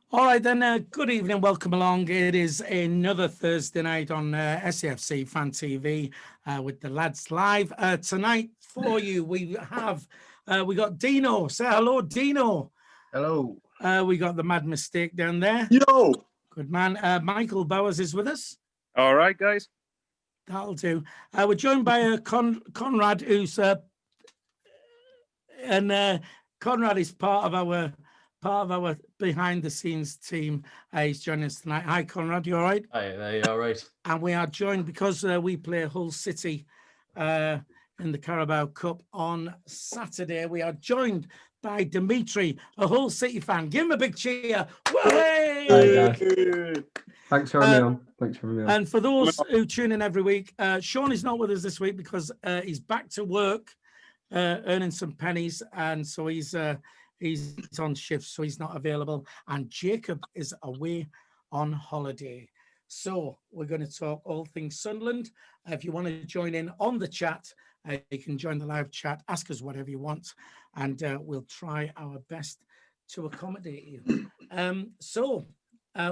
All right, then. Good evening. Welcome along. It is another Thursday night on SAFC Fan TV with the lads live. Tonight for you, we got Dino. Say hello, Dino. Hello. We got the Mad Mistake down there. Yo. Good man. Michael Bowers is with us. All right, guys. That'll do. We're joined by Conrad, who's Conrad is part of our behind the scenes team. He's joining us tonight. Hi, Conrad. You all right? Hi, all right. And we are joined because we play Hull City in the Carabao Cup on Saturday. We are joined by Dimitri, a Hull City fan. Give him a big cheer. Hi, guys. Thanks for having me on. And for those who tune in every week, Sean is not with us this week because he's back to work, earning some pennies, and so he's on shift, so he's not available. And Jacob is away on holiday. So we're going to talk all things Sunderland. If you want to join in on the chat, you can join the live chat, ask us whatever you want, and we'll try our best to accommodate you.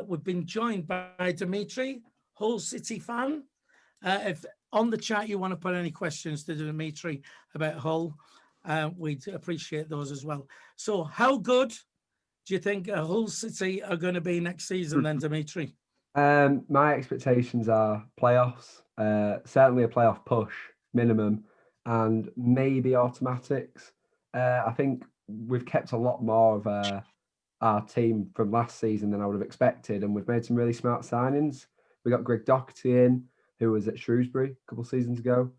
We've been joined by Dimitri, Hull City fan. If on the chat you want to put any questions to Dimitri about Hull, we'd appreciate those as well. So how good do you think Hull City are going to be next season then, Dimitri? My expectations are playoffs, certainly a playoff push minimum, and maybe automatics. I think we've kept a lot more of our team from last season than I would have expected, and we've made some really smart signings. We got Grigg in, who was at Shrewsbury a couple of seasons ago.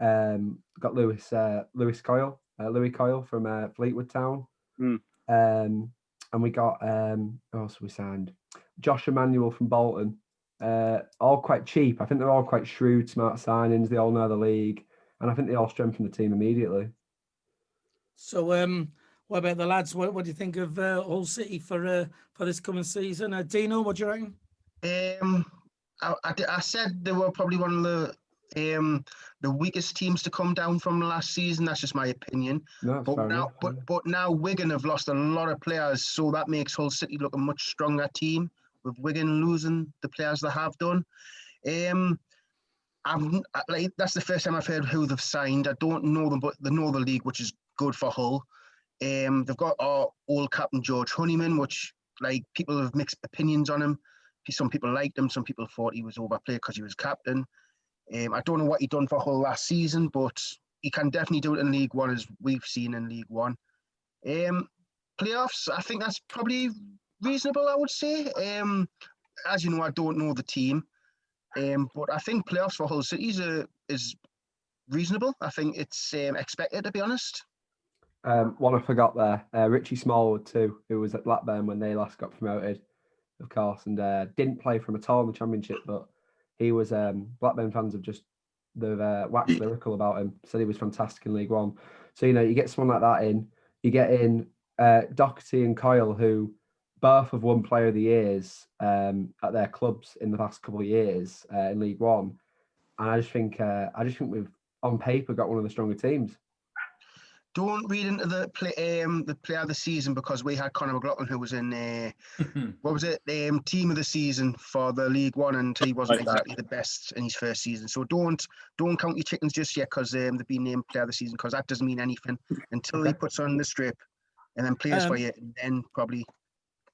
Got Louis Coyle from Fleetwood Town. And we got who else we signed? Josh Emmanuel from Bolton. All quite cheap. I think they're all quite shrewd, smart signings. They all know the league, and I think they all strengthen the team immediately. So, what about the lads? What do you think of Hull City for this coming season? Dino, what do you reckon? I said they were probably one of the weakest teams to come down from last season. That's just my opinion. No, but now Wigan have lost a lot of players, so that makes Hull City look a much stronger team. With Wigan losing the players they have done, that's the first time I've heard who they've signed. I don't know them, but they know the league, which is good for Hull. They've got our old captain George Honeyman, which people have mixed opinions on him. Some people liked him, some people thought he was overplayed because he was captain. I don't know what he done for Hull last season, but he can definitely do it in League One, as we've seen in League One. Playoffs, I think that's probably reasonable, I would say. As you know, I don't know the team, but I think playoffs for Hull City is reasonable. I think it's expected, to be honest. One I forgot there, Richie Smallwood too, who was at Blackburn when they last got promoted, of course, and didn't play for him at all in the Championship, but he was Blackburn fans they've waxed lyrical about him, said he was fantastic in League One. So you get someone like that in, you get in Doherty and Coyle, who both have won Player of the Years at their clubs in the past couple of years in League One, and I just think we've on paper got one of the stronger teams. Don't read into the player of the season, because we had Conor McLaughlin, who was in what was it, team of the season for the League One, and he wasn't exactly the best in his first season. So don't count your chickens just yet because they've been named player of the season, because that doesn't mean anything until he puts on the strip and then plays for you, and then probably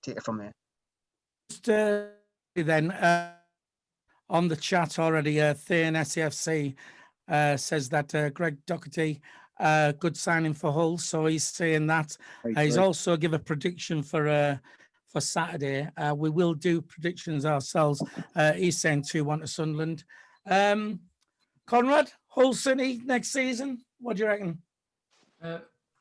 take it from there. Then on the chat already, Thane SAFC says that Greg Doherty, good signing for Hull, so he's saying that. He's also give a prediction for Saturday. We will do predictions ourselves. He's saying 2-1 to Sunderland. Conrad, Hull City next season, what do you reckon?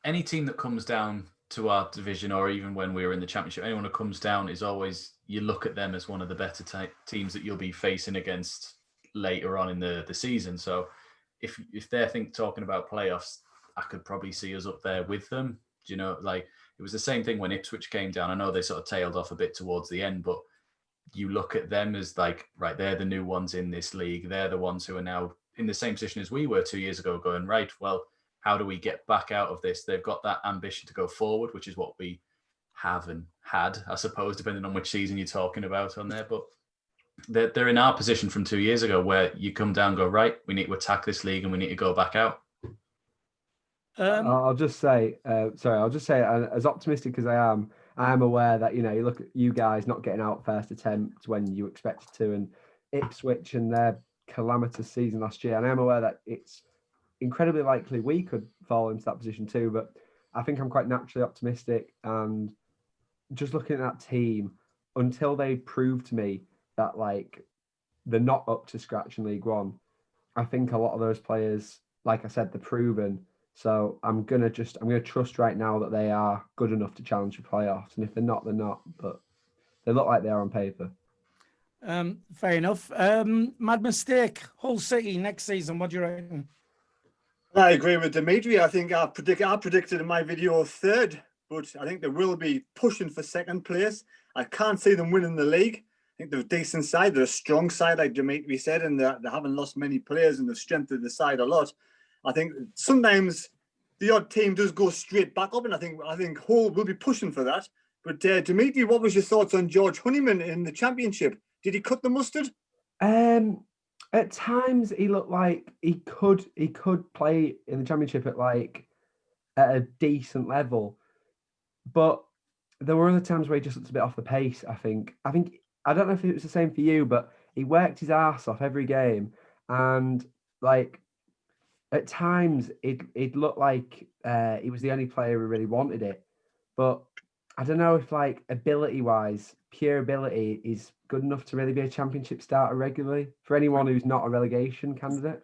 Any team that comes down to our division, or even when we were in the Championship, anyone who comes down is always, you look at them as one of the better teams that you'll be facing against later on in the season. So if they're talking about playoffs, I could probably see us up there with them. It was the same thing when Ipswich came down. I know they sort of tailed off a bit towards the end, but you look at them as right, they're the new ones in this league. They're the ones who are now in the same position as we were 2 years ago, going, right, well, how do we get back out of this? They've got that ambition to go forward, which is what we have and had, I suppose, depending on which season you're talking about on there. But they're in our position from 2 years ago, where you come down and go, right, we need to attack this league and we need to go back out. I'll just say, as optimistic as I am aware that, you look at you guys not getting out first attempt when you expected to, and Ipswich and their calamitous season last year. And I am aware that it's incredibly likely we could fall into that position too. But I think I'm quite naturally optimistic, and just looking at that team, until they prove to me that like they're not up to scratch in League One, I think a lot of those players, like I said, they're proven. So I'm gonna trust right now that they are good enough to challenge for playoffs. And if they're not, they're not. But they look like they are on paper. Fair enough. Mad mistake. Hull City next season. What do you reckon? I agree with Dimitri. I think I predicted in my video third, but I think they will be pushing for second place. I can't see them winning the league. I think they're a decent side. They're a strong side, like Dimitri said, and they haven't lost many players, and they've strengthened the side a lot. I think sometimes the odd team does go straight back up, and I think Hull will be pushing for that. But Dimitri, what was your thoughts on George Honeyman in the Championship? Did he cut the mustard? At times he looked like he could play in the Championship at a decent level, but there were other times where he just looked a bit off the pace. I think I don't know if it was the same for you, but he worked his ass off every game, and like at times it looked like he was the only player who really wanted it. But I don't know if like ability-wise, pure ability is good enough to really be a Championship starter regularly for anyone who's not a relegation candidate.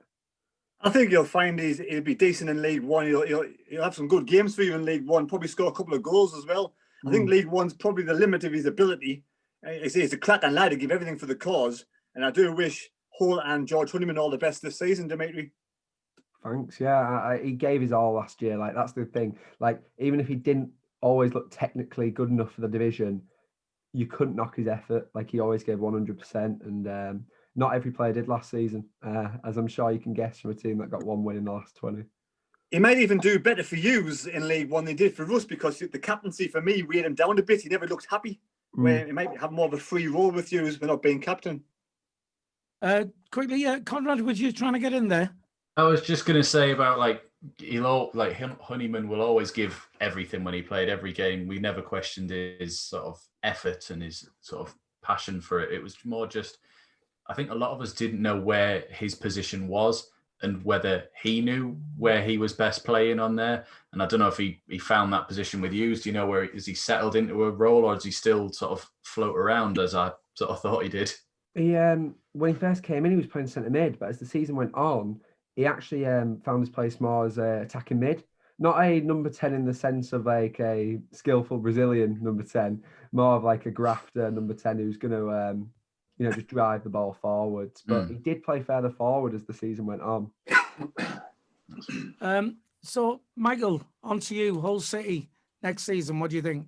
I think you'll find he'll be decent in League One. He'll have some good games for you in League One. Probably score a couple of goals as well. I think League One's probably the limit of his ability. He's a cracking lad to give everything for the cause. And I do wish Hull and George Honeyman all the best this season, Dimitri. Thanks. Yeah, he gave his all last year. Like that's the thing. Like even if he didn't always look technically good enough for the division, you couldn't knock his effort. Like he always gave 100%, and not every player did last season, as I'm sure you can guess from a team that got one win in the last 20. He might even do better for yous in League One than he did for us, because the captaincy for me weighed him down a bit. He never looked happy. Where he might have more of a free role with yous for not being captain. Quickly, Conrad, was you trying to get in there? I was just going to say about Honeyman will always give everything when he played every game. We never questioned his sort of effort and his sort of passion for it. It was more just, I think a lot of us didn't know where his position was and whether he knew where he was best playing on there. And I don't know if he found that position with you. Do you know where is he settled into a role, or does he still sort of float around as I sort of thought he did? He when he first came in, he was playing centre mid, but as the season went on, he actually found his place more as attacking mid. Not a number 10 in the sense of like a skillful Brazilian number 10, more of like a grafter number 10 who's going to, just drive the ball forwards. But he did play further forward as the season went on. So, Michael, on to you. Hull City next season. What do you think?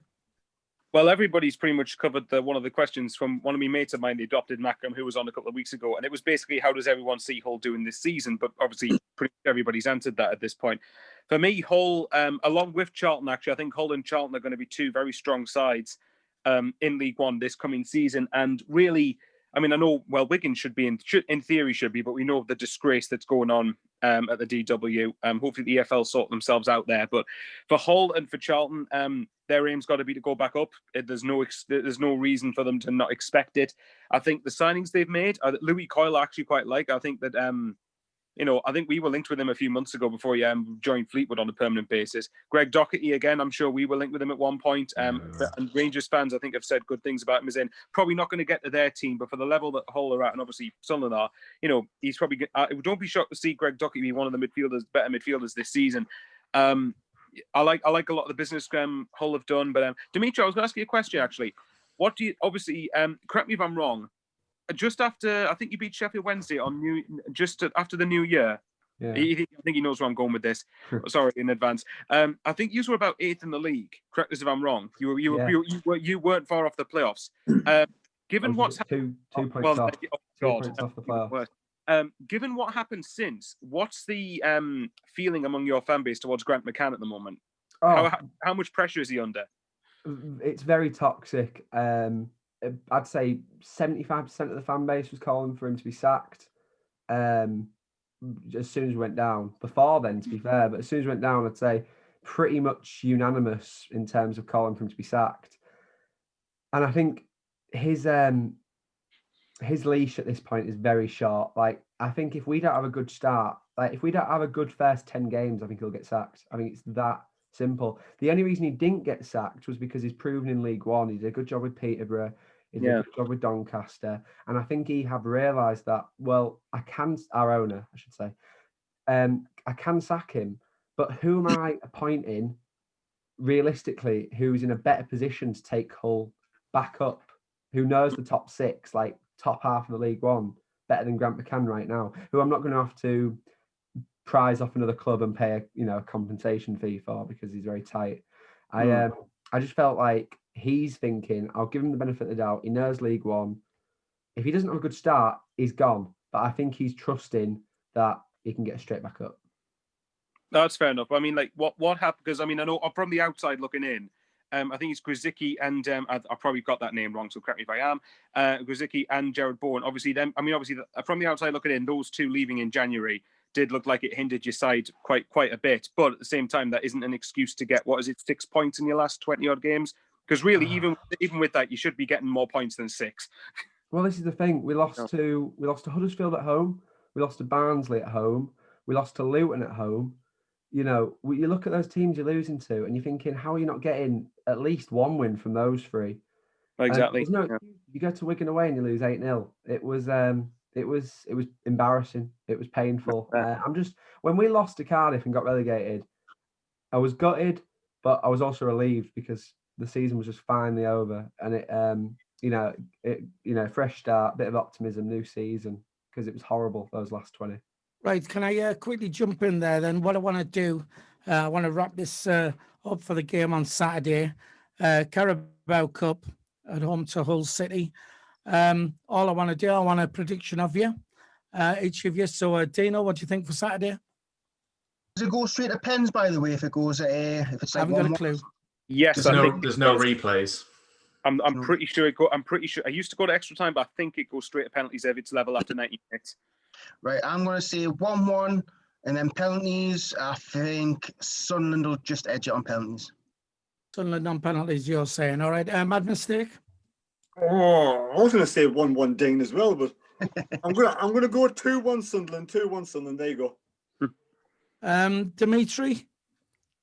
Well, everybody's pretty much covered one of the questions from one of my mates of mine, the adopted Macam, who was on a couple of weeks ago. And it was basically, how does everyone see Hull doing this season? But obviously, pretty much everybody's answered that at this point. For me, Hull, along with Charlton, actually, I think Hull and Charlton are going to be two very strong sides in League One this coming season. And really, I mean, I know, well, Wigan should be, in theory should be, but we know the disgrace that's going on at the DW. Hopefully the EFL sort themselves out there. But for Hull and for Charlton, their aim's got to be to go back up. There's no reason for them to not expect it. I think the signings they've made, Louis Coyle I actually quite like. I think that, I think we were linked with him a few months ago before he joined Fleetwood on a permanent basis. Greg Doherty, again, I'm sure we were linked with him at one point. And Rangers fans, I think, have said good things about him as in probably not going to get to their team, but for the level that Hull are at, and obviously Sunderland are, he's probably, don't be shocked to see Greg Doherty be one of the better midfielders this season. I like a lot of the business Hull have done. But Dimitri, I was going to ask you a question, actually. What do you, obviously, correct me if I'm wrong, just after, I think you beat Sheffield Wednesday after the new year. Yeah. I think he knows where I'm going with this. Sorry in advance. I think you were about 8th in the league. Correct us if I'm wrong. You weren't far off the playoffs. Given what's happened, 2 points off. 2 points off the playoffs. Given what happened since, what's the feeling among your fan base towards Grant McCann at the moment? How much pressure is he under? it's very toxic. I'd say 75% of the fan base was calling for him to be sacked. As soon as we went down, before then, to be fair, but as soon as we went down, I'd say pretty much unanimous in terms of calling for him to be sacked. And I think his leash at this point is very short. Like, I think if we don't have a good start, like if we don't have a good first 10 games, I think he'll get sacked. I think it's that simple. The only reason he didn't get sacked was because he's proven in League One. He did a good job with Peterborough. He did a good job with Doncaster. And I think he have realised that, well, our owner, I should say, I can sack him, but who am I appointing realistically who's in a better position to take Hull back up, who knows the top six, like top half of the League One, better than Grant McCann right now, who I'm not going to have to prize off another club and pay a compensation fee for because he's very tight. I just felt like he's thinking, I'll give him the benefit of the doubt. He knows League One. If he doesn't have a good start, he's gone. But I think he's trusting that he can get straight back up. That's fair enough. I mean, like, what happened? Because I mean, I know from the outside looking in, I think it's Grigg and I probably got that name wrong, so correct me if I am. Grigg and Jared Bourne. Obviously, from the outside looking in, those two leaving in January did look like it hindered your side quite a bit. But at the same time, that isn't an excuse to get 6 points in your last 20 odd games. Because really, even with that, you should be getting more points than 6. Well, this is the thing. We lost to Huddersfield at home. We lost to Barnsley at home. We lost to Luton at home. You look at those teams you're losing to, and you're thinking, how are you not getting at least one win from those three? Exactly. You go to Wigan away and you lose 8-0. It was embarrassing. It was painful. When we lost to Cardiff and got relegated, I was gutted, but I was also relieved because the season was just finally over, and fresh start, bit of optimism, new season, because it was horrible those last 20. Right, can I quickly jump in there then? What I want to do, I want to wrap this up for the game on Saturday. Carabao Cup at home to Hull City. All I want to do, I want a prediction of you, each of you. So, Dino, what do you think for Saturday? Does it go straight to pens, by the way, if it goes, if it's I like haven't got a clue. Yes, there's no replays. I'm pretty sure I'm pretty sure. I used to go to extra time, but I think it goes straight to penalties if it's level after 90 minutes. Right, I'm going to say 1-1, and then penalties. I think Sunderland will just edge it on penalties. Sunderland on penalties, you're saying. All right, mad mistake. Oh, I was going to say 1-1 Dean as well, but I'm gonna go 2-1 Sunderland. 2-1 Sunderland. There you go. Dimitri,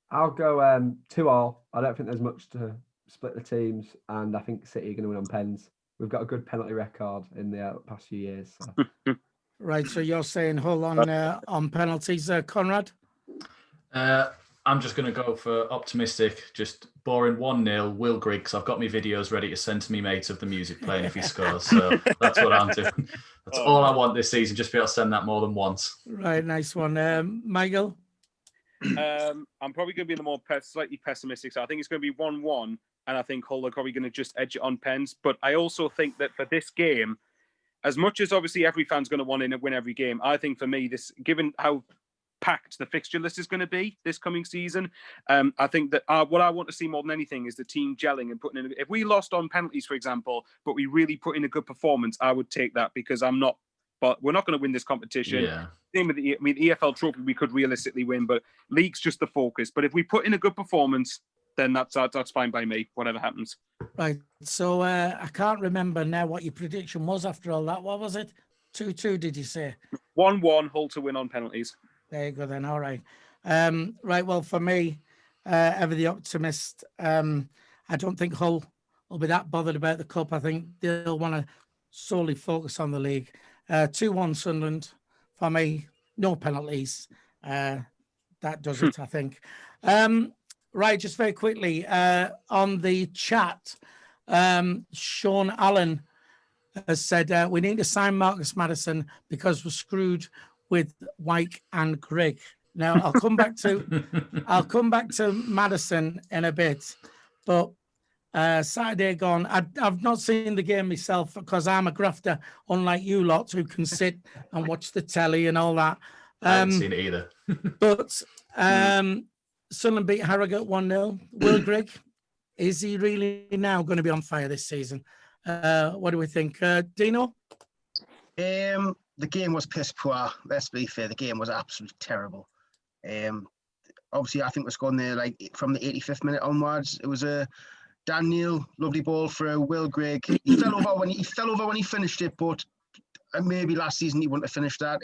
I'll go 2-2. I don't think there's much to split the teams, and I think City are going to win on pens. We've got a good penalty record in the past few years. So. Right, so you're saying Hull on penalties, Conrad? I'm just going to go for optimistic, just boring 1-0, Will Grigg, because I've got my videos ready to send to me mates of the music playing if he scores. So that's what I'm doing. That's all I want this season, just be able to send that more than once. Right, nice one. Michael? I'm probably going to be the more slightly pessimistic. So I think it's going to be 1-1, and I think Hull are probably going to just edge it on pens. But I also think that for this game, as much as obviously every fan's going to want to win every game, I think for me, this, given how packed the fixture list is going to be this coming season, I think that what I want to see more than anything is the team gelling and putting in. If we lost on penalties, for example, but we really put in a good performance, I would take that, because but we're not going to win this competition. Yeah. Same with the EFL trophy, we could realistically win, but league's just the focus. But if we put in a good performance, then that's fine by me, whatever happens. Right. So I can't remember now what your prediction was after all that. What was it? 2-2, did you say? 1-1, Hull to win on penalties. There you go then. All right. Right. Well, for me, ever the optimist, I don't think Hull will be that bothered about the cup. I think they'll want to solely focus on the league. 2-1 Sunderland for me. No penalties. That does it, I think. Right. Just very quickly on the chat, Sean Allen has said we need to sign Marcus Madison because we're screwed with Wyke and Grigg. Now I'll come back to Madison in a bit, but Saturday gone. I've not seen the game myself because I'm a grafter, unlike you lot who can sit and watch the telly and all that. I haven't seen it either. But Sunderland beat Harrogate 1-0. Will Grigg Is he really now going to be on fire this season? What do we think? Dino? The game was piss poor. Let's be fair. The game was absolutely terrible. Obviously, I think we're scoring there like from the 85th minute onwards. It was a Dan Neil, lovely ball for Will Grigg. He fell over when he finished it, but maybe last season he wouldn't have finished that.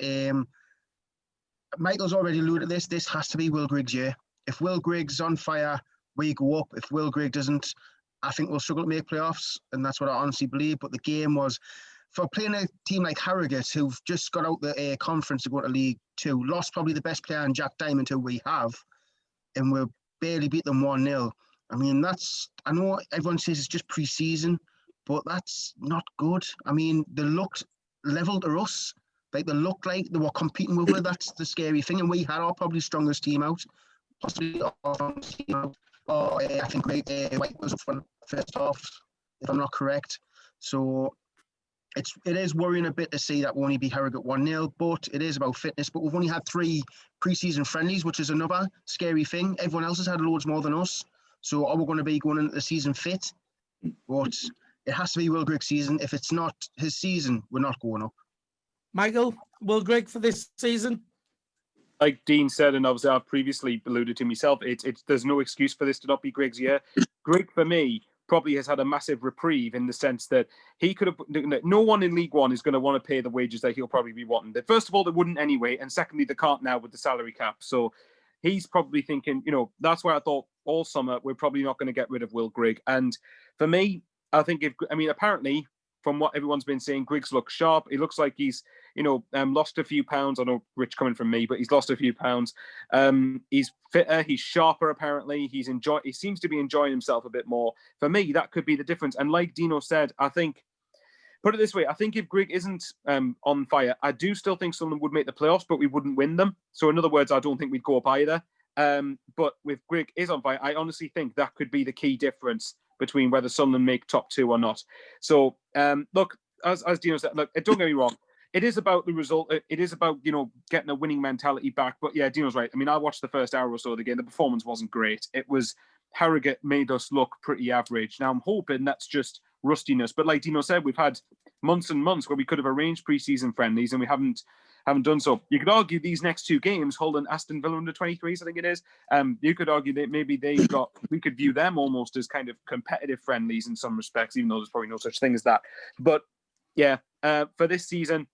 Michael's already alluded to this. This has to be Will Grigg's year. If Will Grigg's on fire, we go up. If Will Grigg doesn't, I think we'll struggle to make playoffs, and that's what I honestly believe. But the game was, for playing a team like Harrogate, who've just got out the conference to go to League Two, lost probably the best player in Jack Diamond, who we have, and we barely beat them 1-0. I mean, I know everyone says it's just pre-season, but that's not good. I mean, they looked level to us. Like, they looked like they were competing with it. That's the scary thing. And we had our probably strongest team out, possibly our strongest team out. Or I think White was up for first half, if I'm not correct. So it is worrying a bit to see that we only beat Harrogate 1-0, but it is about fitness. But we've only had 3 pre-season friendlies, which is another scary thing. Everyone else has had loads more than us. So are we going to be going into the season fit? But it has to be Will Grigg's season. If it's not his season, we're not going up. Michael, Will Grigg for this season? Like Dean said, and obviously I've previously alluded to myself, there's no excuse for this to not be Grigg's year. Grigg, for me, probably has had a massive reprieve in the sense that he could have. No one in League One is going to want to pay the wages that he'll probably be wanting. First of all, they wouldn't anyway, and secondly, they can't now with the salary cap. So he's probably thinking, that's why I thought all summer we're probably not going to get rid of Will Grigg. And for me, I think apparently from what everyone's been saying, Griggs looks sharp. He looks like he's, lost a few pounds. I know, Rich, coming from me, but he's lost a few pounds. He's fitter. He's sharper, apparently. He seems to be enjoying himself a bit more. For me, that could be the difference. And like Dino said, I think, put it this way, I think if Grigg isn't on fire, I do still think Sunderland would make the playoffs, but we wouldn't win them. So in other words, I don't think we'd go up either. But with Grigg is on fire, I honestly think that could be the key difference between whether Sunderland make top 2 or not. So, look, as Dino said, look, don't get me wrong. It is about the result. It is about, getting a winning mentality back. But yeah, Dino's right. I mean, I watched the first hour or so of the game. The performance wasn't great. It was, Harrogate made us look pretty average. Now, I'm hoping that's just rustiness. But like Dino said, we've had months and months where we could have arranged pre-season friendlies and we haven't done so. You could argue these next 2 games, holding Aston Villa under 23s, I think it is. You could argue that maybe we could view them almost as kind of competitive friendlies in some respects, even though there's probably no such thing as that. But yeah, for this season,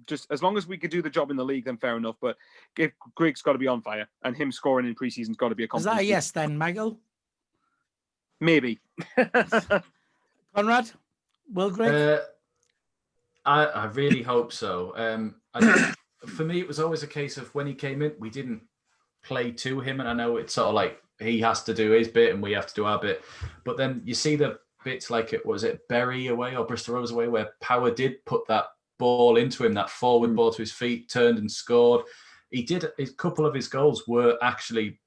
just as long as we could do the job in the league, then fair enough. But Grigg's got to be on fire, and him scoring in pre-season's got to be a compliment. Is that a yes then, Michael? Maybe. Conrad, Will Grigg? I really hope so. For me, it was always a case of when he came in, we didn't play to him. And I know it's sort of like he has to do his bit and we have to do our bit. But then you see the bits like Bury away or Bristol Rovers away where Power did put that ball into him, that forward ball to his feet, turned and scored. He did. A couple of his goals were actually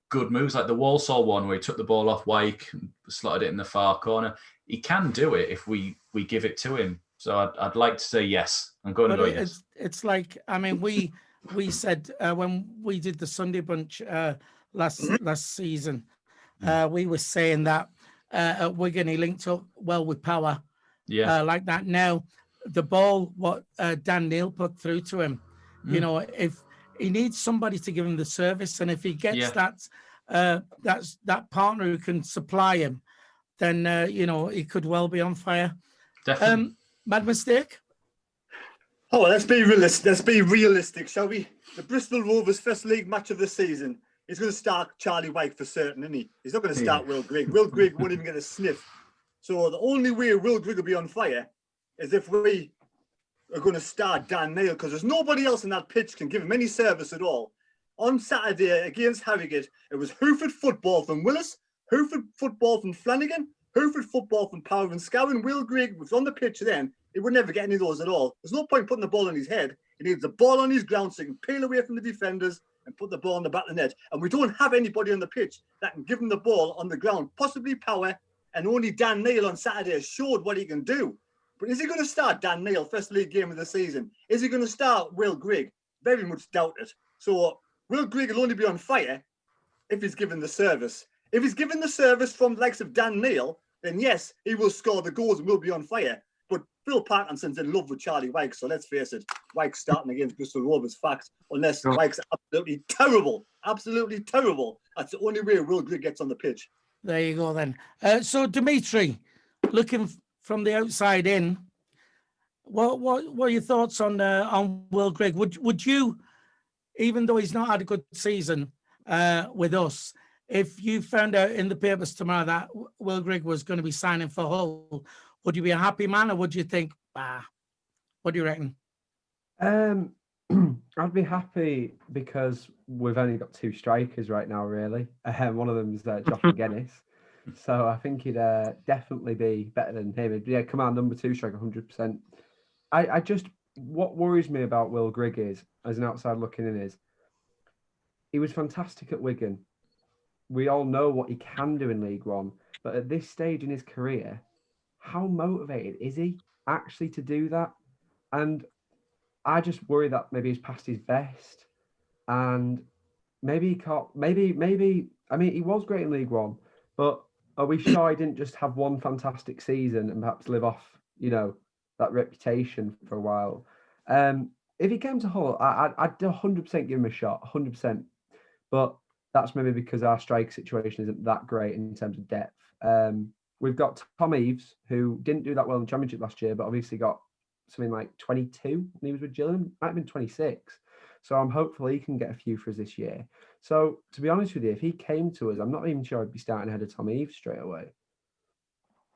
good moves, like the Walsall one where he took the ball off Wyke and slotted it in the far corner. He can do it if we give it to him. So I'd like to say yes. I'm going to go yes. It's like, I mean, we said when we did the Sunday bunch last season, we were saying that at Wigan he linked up well with Power, like that. Now the ball, what Dan Neil put through to him, if he needs somebody to give him the service, and if he gets that partner who can supply him, then he could well be on fire. Definitely. Mad mistake? Oh, let's be realistic. Let's be realistic, shall we? The Bristol Rovers' first league match of the season. He's going to start Charlie Wyke for certain, isn't he? He's not going to start Will Grigg. Will Grigg won't even get a sniff. So the only way Will Grigg will be on fire is if we are going to start Dan Neil, because there's nobody else in that pitch can give him any service at all. On Saturday against Harrogate, it was Hooford football from Willis, Hooford football from Flanagan, Hooford football from Power and Scowen. Will Grigg was on the pitch then. He would never get any of those at all. There's no point putting the ball in his head. He needs the ball on his ground so he can peel away from the defenders and put the ball on the back of the net. And we don't have anybody on the pitch that can give him the ball on the ground. Possibly Power, and only Dan Neil on Saturday showed what he can do. But is he going to start Dan Neil, first league game of the season? Is he going to start Will Grigg? Very much doubt it. So Will Grigg will only be on fire if he's given the service. If he's given the service from the likes of Dan Neil, then yes, he will score the goals and will be on fire. But Phil Parkinson's in love with Charlie Wyke, so let's face it, Wyke's starting against Bristol Rovers, fact, unless Wyke's absolutely terrible. That's the only way Will Grigg gets on the pitch. There you go then. So Dimitri, looking from the outside in, what are your thoughts on Will Grigg? Would you, even though he's not had a good season with us, if you found out in the papers tomorrow that Will Grigg was going to be signing for Hull, would you be a happy man, or would you think, what do you reckon? I'd be happy because we've only got 2 strikers right now, really. One of them's Josh McGuinness. So I think he'd definitely be better than him. Yeah, come on, number 2 striker, 100%. I just, what worries me about Will Grigg is, as an outside looking in, is he was fantastic at Wigan. We all know what he can do in League One, but at this stage in his career, how motivated is he actually to do that? And I just worry that maybe he's past his best, and maybe he can't. Maybe. I mean, he was great in League One, but are we sure he didn't just have one fantastic season and perhaps live off, that reputation for a while? If he came to Hull, I'd 100% give him a shot, 100%. But that's maybe because our strike situation isn't that great in terms of depth. We've got Tom Eaves, who didn't do that well in the Championship last year, but obviously got something like 22 when he was with Gillingham. Might have been 26. So I'm hopeful he can get a few for us this year. So to be honest with you, if he came to us, I'm not even sure I'd be starting ahead of Tom Eaves straight away.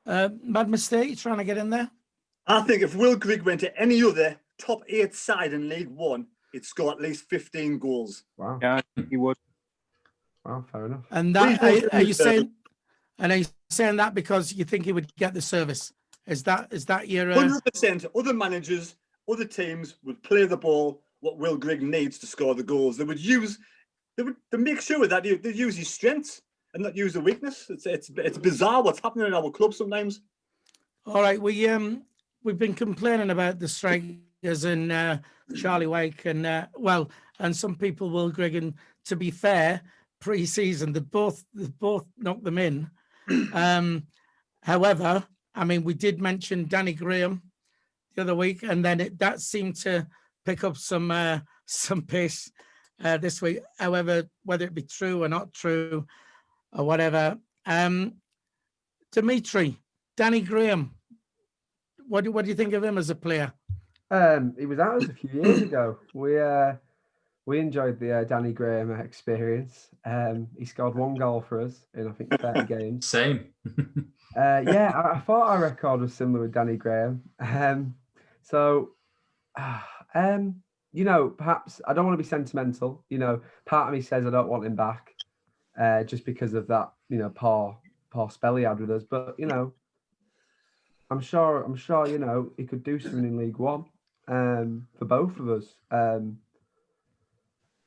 Mad Mistake, trying to get in there? I think if Will Grigg went to any other top 8 side in League One, he'd score at least 15 goals. Wow. Yeah, he would. Wow, fair enough. And that are you saying? And are you saying that because you think he would get the service? Is that your 100%? Other managers, other teams would play the ball what Will Grigg needs to score the goals. They would make sure that they use his strengths and not use the weakness. It's bizarre what's happening in our club sometimes. All right, we've been complaining about the strikers and Charlie Wyke and and some people Will Grigg, and to be fair, pre-season they both knocked them in. However, I mean, we did mention Danny Graham the other week, and then that seemed to pick up some pace this week. However, whether it be true or not true or whatever, Dimitri, Danny Graham, what do you think of him as a player? He was ours a few years ago. We enjoyed the Danny Graham experience. He scored 1 goal for us in, I think, 30 games. Same. I thought our record was similar with Danny Graham. Perhaps I don't want to be sentimental. Part of me says I don't want him back, just because of that, poor spell he had with us. But I'm sure he could do something in League One, for both of us.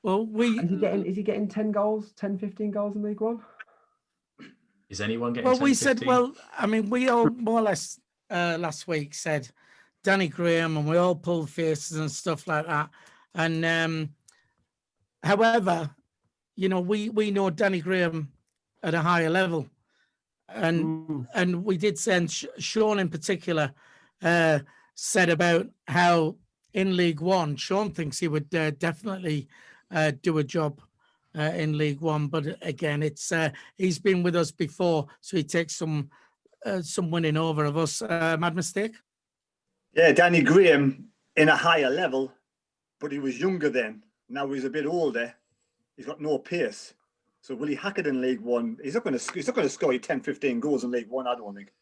Well, is he getting 10 goals, 10, 15 goals in League One? Is anyone getting? Well, 10, we 15? said, well, I mean, we all more or less last week said Danny Graham, and we all pulled faces and stuff like that. And however, we know Danny Graham at a higher level, and we did send Sean in particular said about how in League One, Sean thinks he would definitely do a job in League One, but again, it's he's been with us before, so he takes some winning over of us. Mad Mistake? Yeah, Danny Graham in a higher level, but he was younger then. Now he's a bit older. He's got no pace. So will he hack it in League One? He's not going to score you 10, 15 goals in League One, I don't think.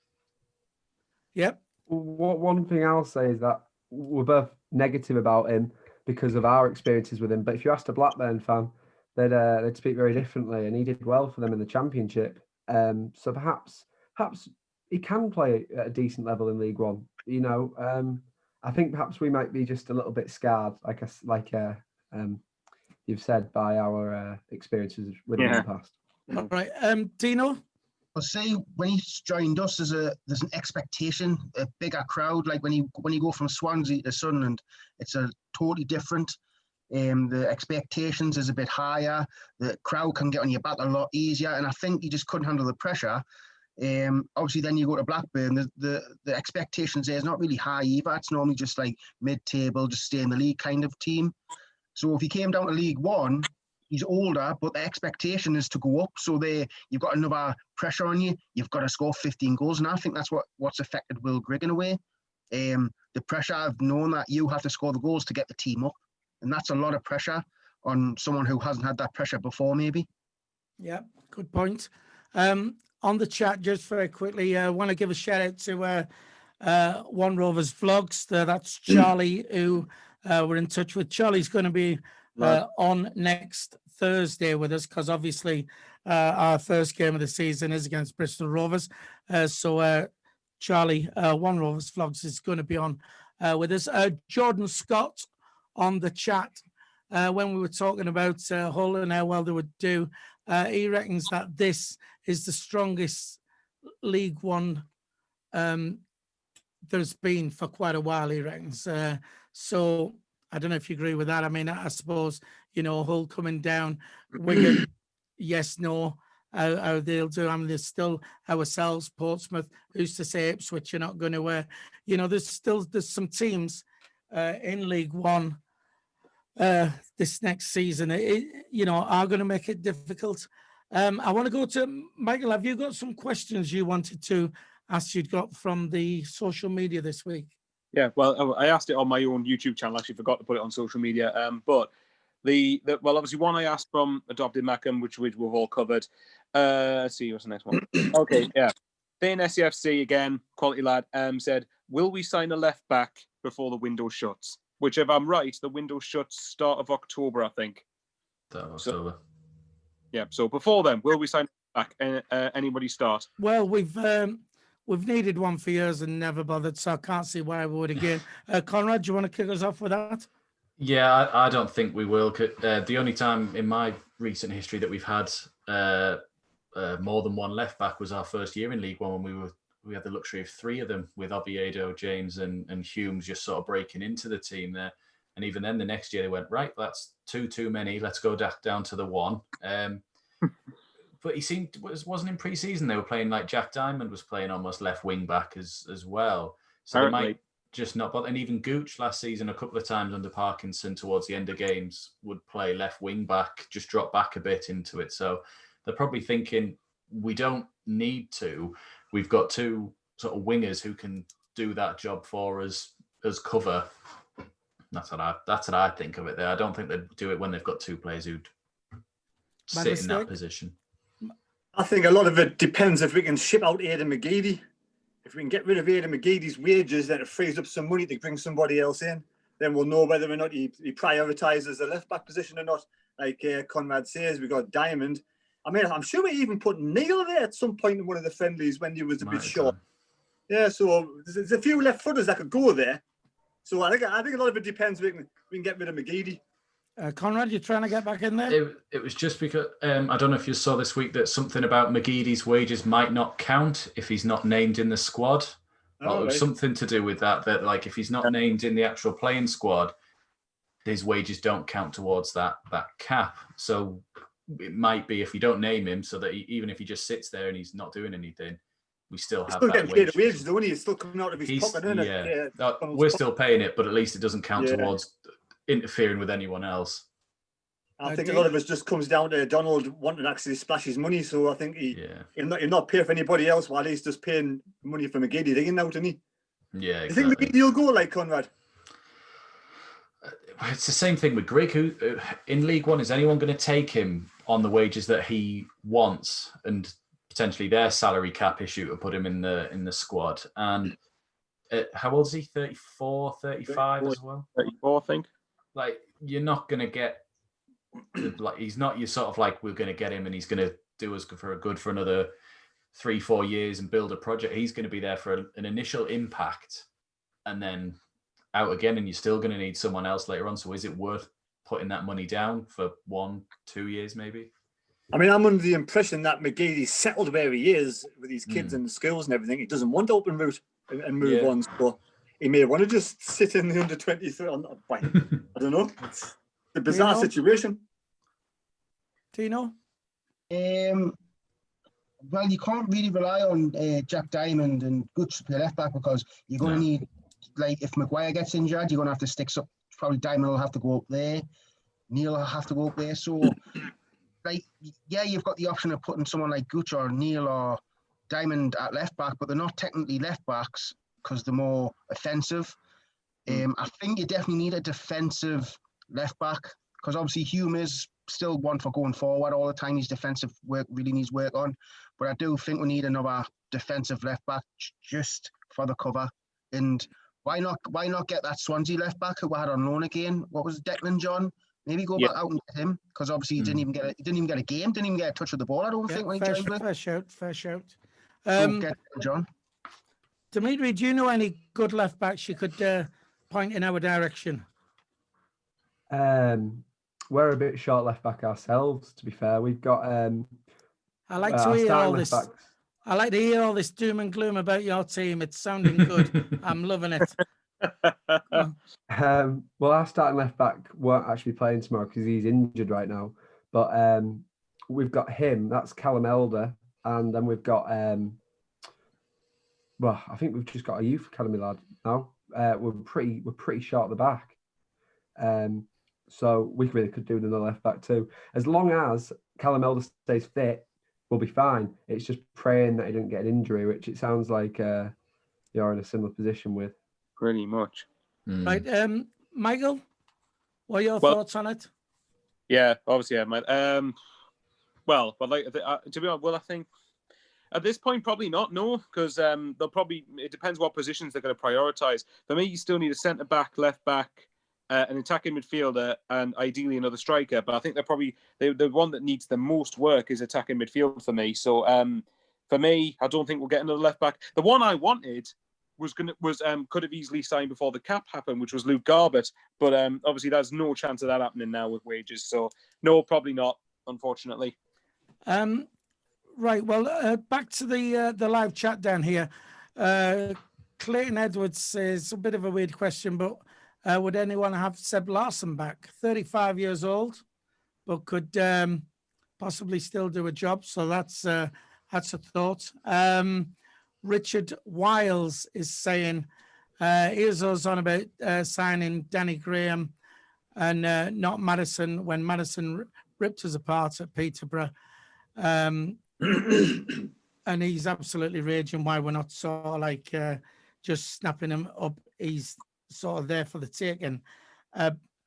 Yep. One thing I'll say is that we're both negative about him because of our experiences with him. But if you asked a Blackburn fan, they'd speak very differently, and he did well for them in the Championship. So perhaps he can play at a decent level in League One. I think perhaps we might be just a little bit scarred, like you've said, by our experiences with him in the past. All right, Dino. Well, say when he's joined us, there's an expectation, a bigger crowd. Like when you go from Swansea to Sunderland, it's a totally different. The expectations is a bit higher. The crowd can get on your back a lot easier, and I think he just couldn't handle the pressure. Obviously, then you go to Blackburn. The expectations there is not really high either. It's normally just like mid-table, just stay in the league kind of team. So if he came down to League One, he's older, but the expectation is to go up. So you've got another pressure on you. You've got to score 15 goals, and I think that's what's affected Will Grigg in a way. The pressure of knowing that you have to score the goals to get the team up, and that's a lot of pressure on someone who hasn't had that pressure before, maybe. Yeah, good point. On the chat, just very quickly, I want to give a shout out to One Rovers Vlogs. That's Charlie, who we're in touch with. Charlie's going to be on next Thursday with us, because obviously our first game of the season is against Bristol Rovers. So Charlie, One Rovers Vlogs, is going to be on with us. Jordan Scott on the chat, when we were talking about Hull and how well they would do, he reckons that this is the strongest League One there's been for quite a while, he reckons. So I don't know if you agree with that. I mean, I suppose, Hull coming down, Wigan, yes, no, how they'll do. I mean, there's still ourselves, Portsmouth, who's to say Ipswich are not going to, there's some teams in League One this next season, are going to make it difficult. I want to go to Michael. Have you got some questions you wanted to ask you'd got from the social media this week? Yeah, well, I asked it on my own YouTube channel. Actually, forgot to put it on social media. But obviously, one I asked from Adopted Mackham, which we've all covered. Let's see, what's the next one? Okay, yeah. Then SCFC again, quality lad, said, "Will we sign a left back before the window shuts?" Which, if I'm right, the window shuts start of October, I think. October. Yeah. So before then, will we sign back? Anybody start? Well, we've needed one for years and never bothered, so I can't see why we would again. Conrad, do you want to kick us off with that? Yeah, I don't think we will. The only time in my recent history that we've had more than one left back was our first year in League One, when we had the luxury of three of them, with Oviedo, James and Humes just sort of breaking into the team there. And even then, the next year they went, right, that's two too many. Let's go down to the one. But he wasn't in pre-season. They were playing like Jack Diamond was playing almost left wing back as well. So Apparently. They might just not bother. And even Gooch last season, a couple of times under Parkinson towards the end of games, would play left wing back, just drop back a bit into it. So they're probably thinking, we don't need to. We've got two sort of wingers who can do that job for us as cover. That's what I think of it there. I don't think they'd do it when they've got two players who'd sit in that position. I think a lot of it depends if we can ship out Aidan McGeady. If we can get rid of Aidan McGeady's wages, then it frees up some money to bring somebody else in. Then we'll know whether or not he prioritises the left back position or not. Like Conrad says, we got Diamond. I mean, I'm sure we even put Neil there at some point in one of the friendlies when he was a bit short. Yeah, so there's a few left footers that could go there. So I think a lot of it depends. We can get rid of McGeady. Conrad, you're trying to get back in there? It was just because I don't know if you saw this week that something about McGeady's wages might not count if he's not named in the squad. Well, it was something to do with that like if he's not named in the actual playing squad, his wages don't count towards that cap. So it might be if you don't name him, so that even if he just sits there and he's not doing anything, we still have that getting paid wages, though, he's still coming out of his pocket, isn't it? Yeah. We're still paying it, but at least it doesn't count towards interfering with anyone else. I think a lot of it just comes down to Donald wanting to actually splash his money, so I think he'll not pay for anybody else while he's just paying money for McGeady thing now, isn't he? Yeah, exactly. You think McGeady will go like Conrad? It's the same thing with Grigg, who in League One, is anyone going to take him on the wages that he wants and potentially their salary cap issue to put him in the squad? And how old is he? 34, 35 as well? 34, I think. Like, you're not going to get, like, he's not your sort of like, we're going to get him and he's going to do us for another 3-4 years and build a project. He's going to be there for an initial impact and then out again, and you're still going to need someone else later on. So is it worth putting that money down for 1-2 years maybe? I mean, I'm under the impression that McGeady's settled where he is with his kids and the schools and everything. He doesn't want to open route and move on. So he may want to just sit in the under 23. I don't know. a bizarre situation. Do you know? Well, you can't really rely on Jack Diamond and Gooch to play left back because you're going to need, like, if Maguire gets injured, you're going to have to stick up. Probably Diamond will have to go up there. Neil will have to go up there. So, like, yeah, you've got the option of putting someone like Gooch or Neil or Diamond at left back, but they're not technically left backs because they're more offensive. I think you definitely need a defensive left back because obviously Hume is still one for going forward all the time. His defensive work really needs work on, but I do think we need another defensive left back just for the cover. And why not get that Swansea left back who we had on loan again? What was it, Declan John? Maybe go back out and get him because obviously he didn't even get a game, didn't even get a touch of the ball. I don't think when he joined with. Fair shout. Get John. Dimitri, do you know any good left backs you could point in our direction? We're a bit short left back ourselves, to be fair. We've got I like to hear all this. I like to hear all this doom and gloom about your team. It's sounding good. I'm loving it. Well, our starting left back won't actually be playing tomorrow because he's injured right now. But we've got him. That's Callum Elder, and then we've got well, I think we've just got a youth academy lad now. We're pretty short at the back. So we really could do another left back too. As long as Callum Elder stays fit, we'll be fine. It's just praying that he didn't get an injury, which it sounds like you're in a similar position with. Pretty much. Right, Michael, what are your thoughts on it? Yeah, obviously, yeah, mate. Well, but like to be honest, well, I think at this point probably not. No, because they'll probably. It depends what positions they're going to prioritise. For me, you still need a centre back, left back, an attacking midfielder, and ideally another striker. But I think they're probably the one that needs the most work is attacking midfield for me. So for me, I don't think we'll get another left back. The one I wanted could have easily signed before the cap happened, which was Luke Garbett. But obviously, there's no chance of that happening now with wages. So no, probably not, unfortunately. Right. Well, back to the live chat down here. Clayton Edwards says a bit of a weird question, but would anyone have Seb Larson back? 35 years old, but could possibly still do a job. So that's a thought. Richard Wiles is saying, here's us on about signing Danny Graham and not Madison when Madison ripped us apart at Peterborough. And he's absolutely raging why we're not sort of like just snapping him up. He's sort of there for the taking.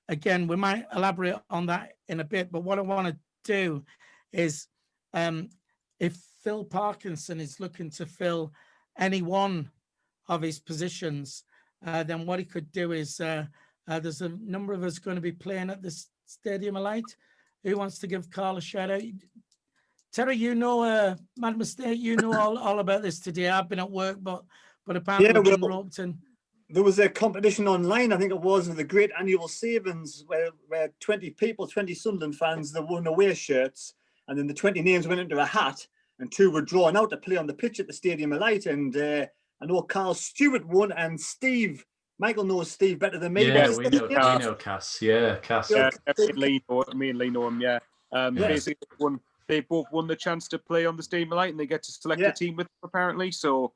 Again, we might elaborate on that in a bit, but what I want to do is if Phil Parkinson is looking to fill any one of his positions, then what he could do is there's a number of us going to be playing at this Stadium of Light. Who wants to give Carl a shout out? Terry, you know, Mad Mistake, you know all about this today. I've been at work, but apparently we've been roped in. There was a competition online, I think it was, with the Great Annual Savings, where 20 Sunderland fans, they won away shirts, and then the 20 names went into a hat, and 2 were drawn out to play on the pitch at the Stadium of Light. And I know Carl Stewart won, and Steve. Michael knows Steve better than me. Yeah, we know Cass. Yeah, Cass. Yeah, me and Lee know him. Yeah, basically they both won the chance to play on the Stadium of Light, and they get to select a team with them, apparently. So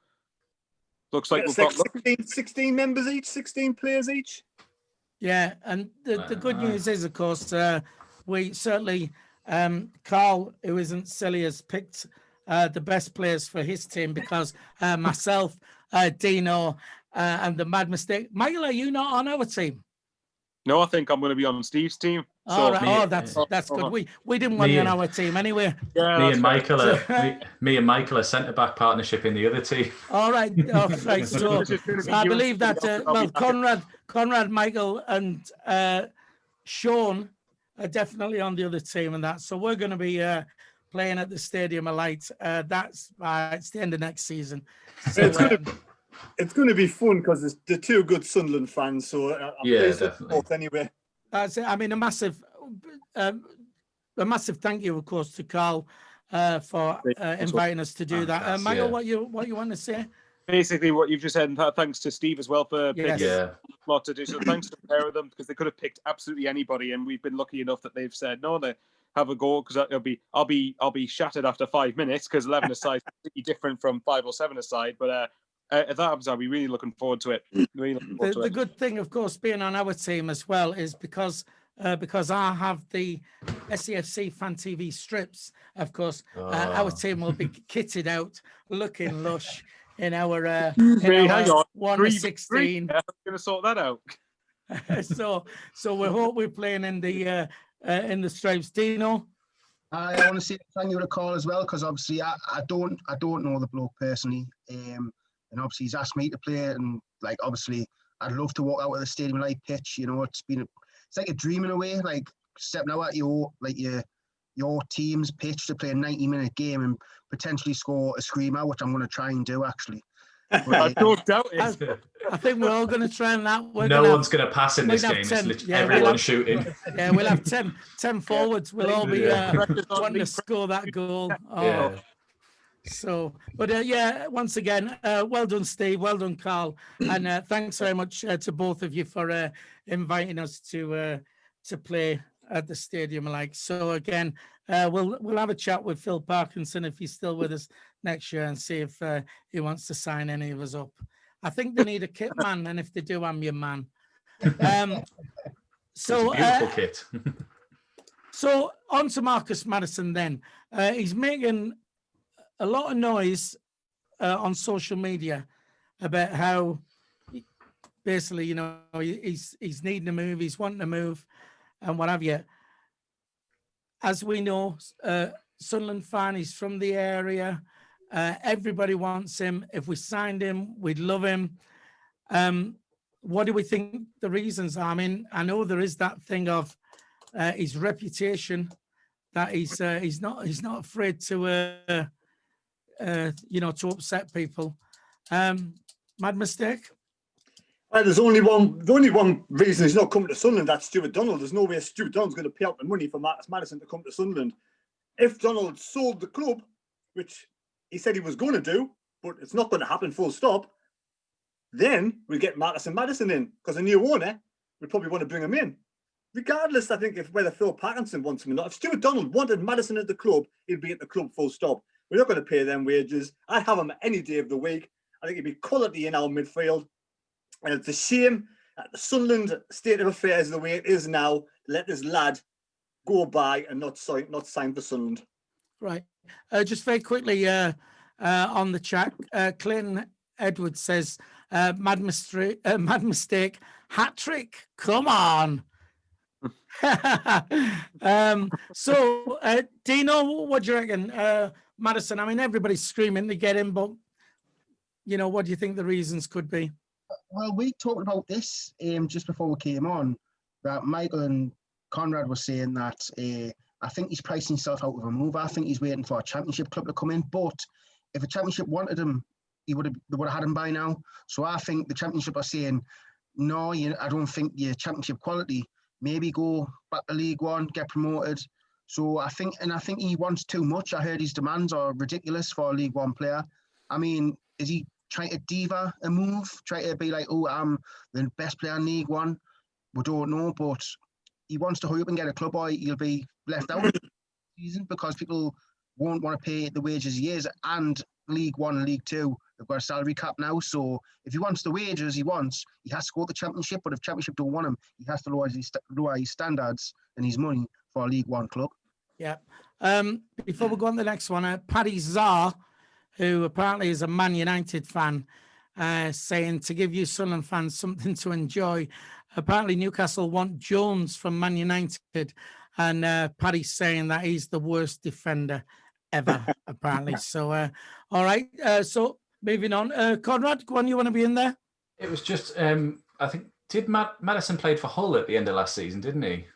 looks like we've got 16 members each, 16 players each. Yeah, and the good news is, of course, we certainly Carl, who isn't silly, has picked the best players for his team because myself, Dino, and the Mad Mistake. Michael, are you not on our team? No, I think I'm going to be on Steve's team. All right. That's good. We didn't want you on our team anyway. Yeah, me and Michael are centre back partnership in the other team. All right. Oh, right. So I believe that Conrad, Michael, and Sean are definitely on the other team, and that. So we're going to be playing at the Stadium of Light. That's it's the end of next season. So, it's going to be fun because it's the 2 good Sunderland fans. So I'm pleased with both anyway. That's it. I mean, a massive thank you, of course, to Carl for inviting us to do that. Michael, what you want to say? Basically, what you've just said, and thanks to Steve as well for Yes. picking Yeah. a lot to do. So thanks to the pair of them, because they could have picked absolutely anybody, and we've been lucky enough that they've said no. They have a go, because I'll be shattered after 5 minutes, because 11 aside is completely different from 5 or 7 aside. But if that happens, I'll be really looking forward to it. Really looking forward to The it. good thing, of course, being on our team as well is because I have the SEFC Fan TV strips. Of course, our team will be kitted out, looking lush in our Hang on. 1 to Breathe, 16. I'm going to sort that out. so we hope we're playing in the stripes. Dino. I want to say thank you to call as well, because obviously I don't know the bloke personally, and obviously he's asked me to play, and like obviously I'd love to walk out of the stadium light pitch. You know, it's like a dream in a way, like stepping out at your team's pitch to play a 90-minute game and potentially score a screamer, which I'm going to try and do actually. But, I don't doubt it. I think we're all going to try and that. No one's going to pass in this game. It's literally everyone shooting. Yeah, we'll have 10 forwards. We'll all be wanting to score that goal. Yeah. So, but yeah, once again, well done, Steve. Well done, Carl. And thanks very much to both of you for inviting us to play at the stadium. Like, so again, we'll have a chat with Phil Parkinson if he's still with us next year, and see if he wants to sign any of us up. I think they need a kit man, and if they do, I'm your man. So it's a beautiful kit. So on to Marcus Madison then. He's making a lot of noise on social media about how basically, you know, he's needing a move, he's wanting to move, and what have you. As we know, Sunderland fan, he's from the area. Everybody wants him. If we signed him, we'd love him. What do we think the reasons are? I mean, I know there is that thing of his reputation, that he's not afraid to to upset people. Mad mistake? There's only one reason he's not coming to Sunderland. That's Stuart Donald. There's no way Stuart Donald's going to pay out the money for Marcus Madison to come to Sunderland. If Donald sold the club, which he said he was going to do, but it's not going to happen full stop, then we get Marcus and Madison in, because a new owner would probably want to bring him in. Regardless, I think, of whether Phil Parkinson wants him or not. If Stuart Donald wanted Madison at the club, he'd be at the club full stop. We're not going to pay them wages. I'd have him any day of the week. I think he'd be quality in our midfield. And it's a shame that the Sunderland state of affairs the way it is now, let this lad go by and not sign for Sunderland. Right. Just very quickly on the chat, Clinton Edwards says, mad mistake, hat trick, come on. So, Dino, what do you reckon? Madison, I mean, everybody's screaming to get him, but, you know, what do you think the reasons could be? Well, we talked about this just before we came on, that Michael and Conrad were saying that I think he's pricing himself out of a move. I think he's waiting for a championship club to come in, but if a championship wanted him, they would have had him by now. So I think the championship are saying, no, I don't think you're championship quality. Maybe go back to League One, get promoted. So I think he wants too much. I heard his demands are ridiculous for a League One player. I mean, is he trying to diva a move? Try to be like, oh, I'm the best player in League One? We don't know, but he wants to hurry up and get a club, or he'll be left out of the season because people won't want to pay the wages he is. And League One and League Two, they've got a salary cap now. So if he wants the wages he wants, he has to go to the Championship. But if Championship don't want him, he has to lower his standards and his money for a League One club. Yeah. Before we go on to the next one, Paddy Czar, who apparently is a Man United fan, saying to give you Sunderland fans something to enjoy. Apparently Newcastle want Jones from Man United, and Paddy's saying that he's the worst defender ever, apparently. So, all right. So moving on. Conrad, go on, you want to be in there? It was just, I think, did Madison played for Hull at the end of last season, didn't he?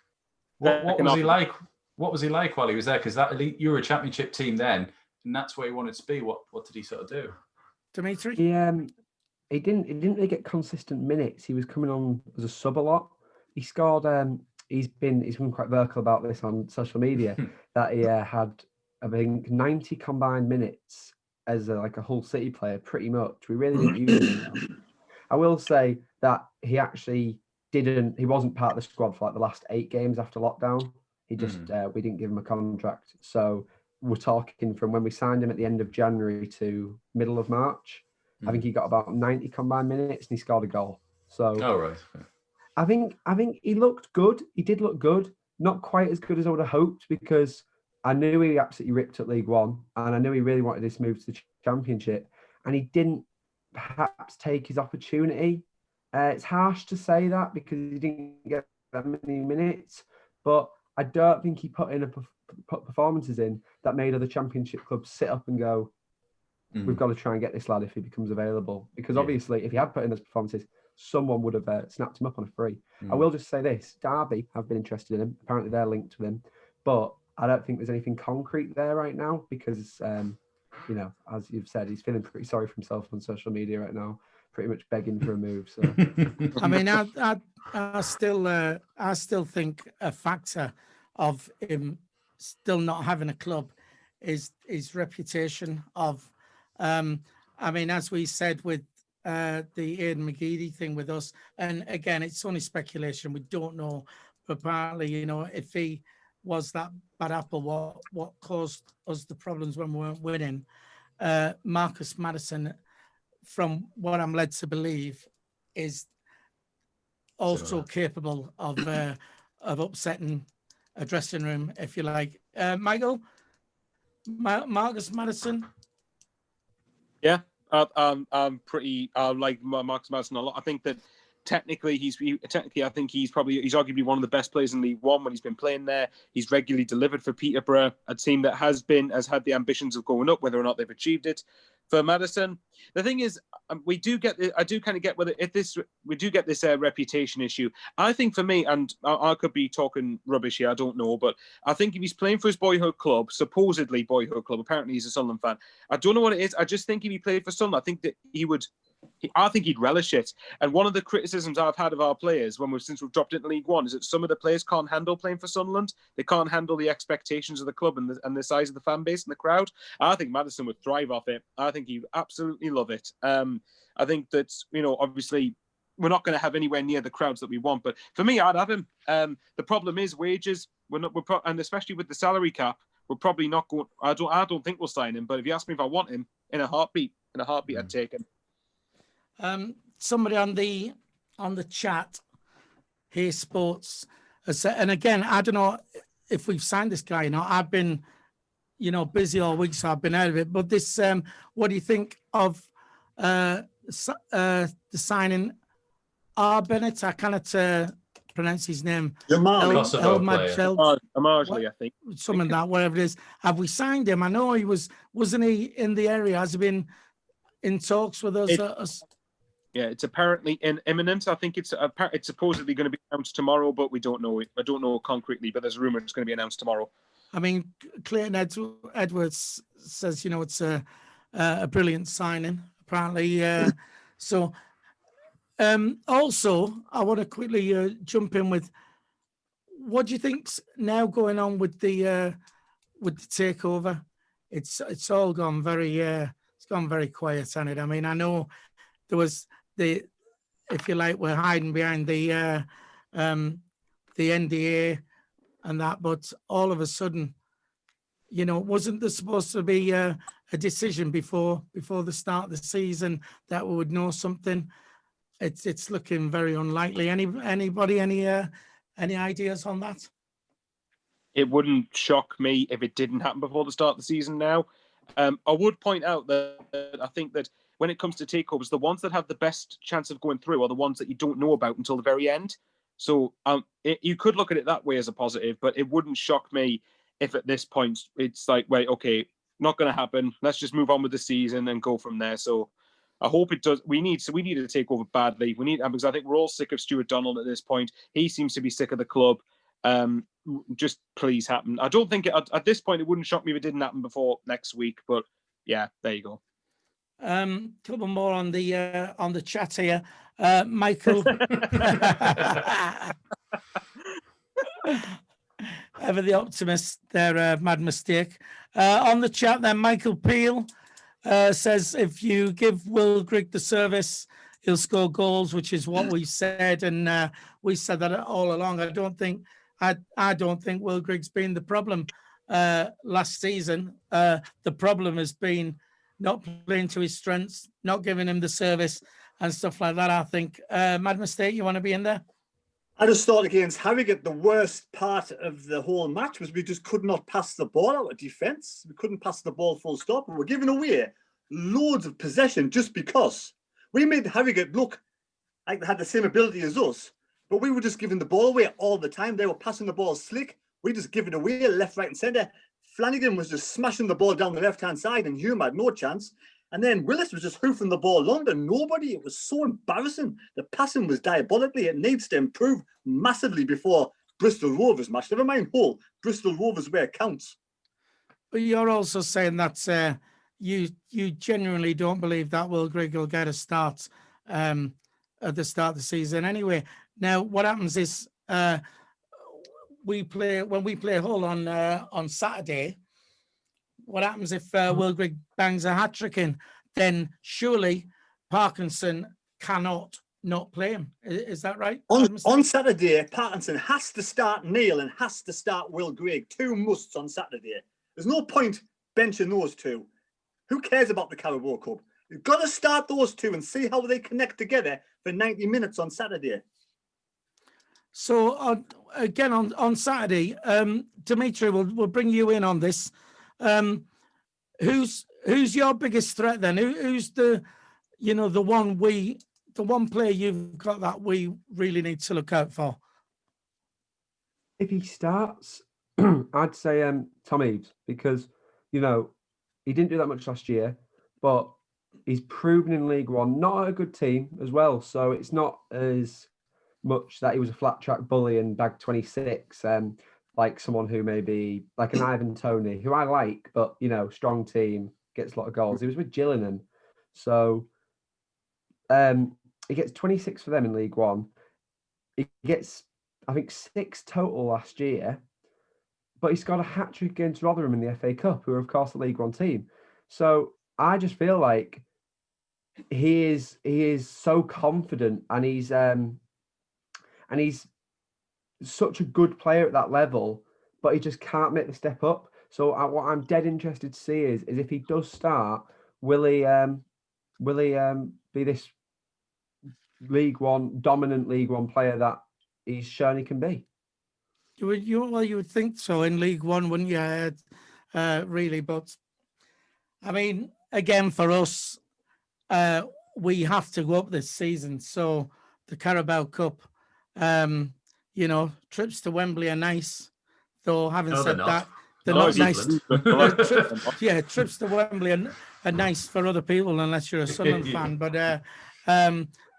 What was he like? What was he like while he was there? Because that elite Euro Championship team then, and that's where he wanted to be. What did he sort of do? Dimitri? He didn't really get consistent minutes. He was coming on as a sub a lot. He scored. He's been quite vocal about this on social media that he had, I think, 90 combined minutes as like a Hull City player, pretty much. We really didn't use him enough. I will say that he actually he wasn't part of the squad for like the last 8 games after lockdown. He just, we didn't give him a contract. So we're talking from when we signed him at the end of January to middle of March. I think he got about 90 combined minutes and he scored a goal. So right. I think he looked good. He did look good. Not quite as good as I would have hoped, because I knew he absolutely ripped at League One and I knew he really wanted this move to the Championship, and he didn't perhaps take his opportunity. It's harsh to say that because he didn't get that many minutes, but I don't think he put performances in that made other Championship clubs sit up and go, we've got to try and get this lad if he becomes available. Because obviously, if he had put in those performances, someone would have snapped him up on a free. I will just say this, Derby have been interested in him. Apparently they're linked with him, but I don't think there's anything concrete there right now because, you know, as you've said, he's feeling pretty sorry for himself on social media right now, pretty much begging for a move. So, I mean, I still think a factor of him still not having a club is his reputation of, I mean, as we said with the Aidan McGeady thing with us, and again, it's only speculation. We don't know, but apparently, you know, if he was that bad apple, what caused us the problems when we weren't winning? Marcus Madison, from what I'm led to believe, is also capable of upsetting a dressing room, if you like. Michael, Marcus Madison. Yeah, I'm pretty. I like Marcus Madison a lot. I think that technically, I think he's arguably one of the best players in League One when he's been playing there. He's regularly delivered for Peterborough, a team that has had the ambitions of going up, whether or not they've achieved it. For Madison, the thing is, I do kind of get whether we do get this reputation issue. I think for me, and I could be talking rubbish here, I don't know, but I think if he's playing for his boyhood club, supposedly boyhood club, apparently he's a Sunderland fan. I don't know what it is. I just think if he played for Sunderland, I think that I think he'd relish it. And one of the criticisms I've had of our players since we've dropped into League One is that some of the players can't handle playing for Sunderland. They can't handle the expectations of the club and the size of the fan base and the crowd. I think Madison would thrive off it. I think he'd absolutely love it. I think that, you know, obviously we're not going to have anywhere near the crowds that we want, but for me, I'd have him. The problem is wages. And especially with the salary cap, we're probably not going. I don't think we'll sign him. But if you ask me if I want him, in a heartbeat, I'd take him. Somebody on the chat here, Sports, has said, and again, I don't know if we've signed this guy. You know, I've been, you know, busy all week, so I've been out of it. But this, what do you think of the signing? Bennett, I cannot pronounce his name. Amarjali, I think. Some of that, whatever it is. Have we signed him? I know he wasn't he in the area? Has he been in talks with us? Yeah, it's apparently imminent. I think it's supposedly going to be announced tomorrow, but we don't know. I don't know concretely, but there's a rumor it's going to be announced tomorrow. I mean, Clayton Edwards says, you know, it's a brilliant signing, apparently. So, also, I want to quickly jump in with, what do you think's now going on with the takeover? It's all gone very it's gone very quiet on it. I mean, I know there was if you like, we're hiding behind the NDA and that, but all of a sudden, you know, wasn't there supposed to be a decision before the start of the season that we would know something? It's looking very unlikely. Anybody any ideas on that? It wouldn't shock me if it didn't happen before the start of the season now. I would point out that I think that when it comes to takeovers, the ones that have the best chance of going through are the ones that you don't know about until the very end. So you could look at it that way as a positive, but it wouldn't shock me if at this point it's like, wait, okay, not going to happen. Let's just move on with the season and go from there. So I hope it does. We need a takeover badly. Because I think we're all sick of Stuart Donald at this point. He seems to be sick of the club. Just please happen. I don't think at this point it wouldn't shock me if it didn't happen before next week. But yeah, there you go. Couple more on the chat here. Michael, ever the optimist there, mad mistake. On the chat then, Michael Peel says if you give Will Grigg the service, he'll score goals, which is what we said, and we said that all along. I don't think Will Grigg's been the problem last season. The problem has been not playing to his strengths, not giving him the service and stuff like that. I think. Mad Mistake, you want to be in there? I just thought against Harrogate, the worst part of the whole match was we just could not pass the ball out of defence. We couldn't pass the ball full stop. We were giving away loads of possession just because. We made Harrogate look like they had the same ability as us, but we were just giving the ball away all the time. They were passing the ball slick. We just give it away left, right and centre. Flanagan was just smashing the ball down the left-hand side and Hume had no chance. And then Willis was just hoofing the ball under nobody. It was so embarrassing. The passing was diabolically. It needs to improve massively before Bristol Rovers match. Never mind Hull. Bristol Rovers where it counts. But you're also saying that you genuinely don't believe that Will Grigg will get a start at the start of the season anyway. Now, what happens is when we play Hull on Saturday. What happens if Will Grigg bangs a hat-trick in? Then surely Parkinson cannot not play him. Is that right? On Saturday, Parkinson has to start Neil and has to start Will Grigg. Two musts on Saturday. There's no point benching those two. Who cares about the Carabao Cup? You've got to start those two and see how they connect together for 90 minutes on Saturday. So again on Saturday, Dimitri, we'll bring you in on this. Who's your biggest threat then? Who's the one player you've got that we really need to look out for? If he starts, I'd say Tom Eaves, because he didn't do that much last year, but he's proven in League One not a good team as well. So it's not as much that he was a flat track bully and bagged 26. Like someone who maybe like an Ivan Toney, who I like, but strong team, gets a lot of goals. He was with Gillingham, so he gets 26 for them in League One. He gets, I think, 6 total last year, but he's got a hat trick against Rotherham in the FA Cup, who are of course the League One team. So I just feel like he is so confident, and he's such a good player at that level, but he just can't make the step up. So what I'm dead interested to see is if he does start, will he be this dominant League One player that he's shown he can be? You would think so in League One, wouldn't you? Really, but I mean, again, for us, we have to go up this season. So the Carabao Cup. Trips to Wembley are nice, though having said that, they're not nice. Trips to Wembley are nice for other people, unless you're a Sunderland fan. But,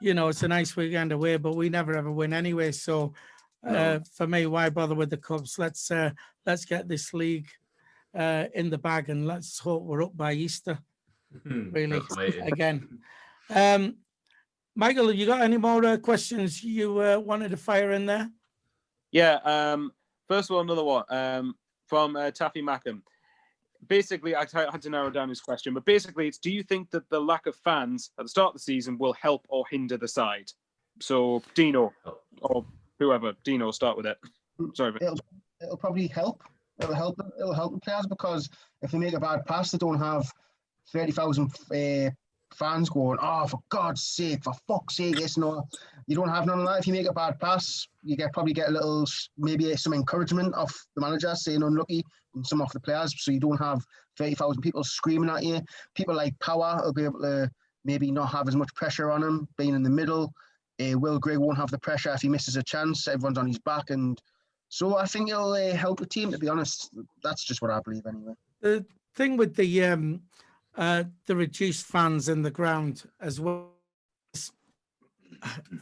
it's a nice weekend away, but we never ever win anyway. So for me, why bother with the Cups? Let's get this league in the bag and let's hope we're up by Easter, really, again. Michael, have you got any more questions you wanted to fire in there? Yeah. First of all, another one from Taffy Mackham. Basically, I had to narrow down his question, but basically it's, do you think that the lack of fans at the start of the season will help or hinder the side? So Dino, or whoever, Dino, start with it. Sorry. It'll probably help. It'll help the players, because if they make a bad pass, they don't have 30,000 fans going, "Oh, for God's sake, for fuck's sake, it's not." You don't have none of that. If you make a bad pass, you probably get a little, maybe some encouragement off the manager saying unlucky, and some off the players, so you don't have 30,000 people screaming at you. People like Power will be able to maybe not have as much pressure on him being in the middle. Will Grigg won't have the pressure if he misses a chance. Everyone's on his back, and so I think it'll help the team, to be honest. That's just what I believe anyway. The thing with the reduced fans in the ground as well,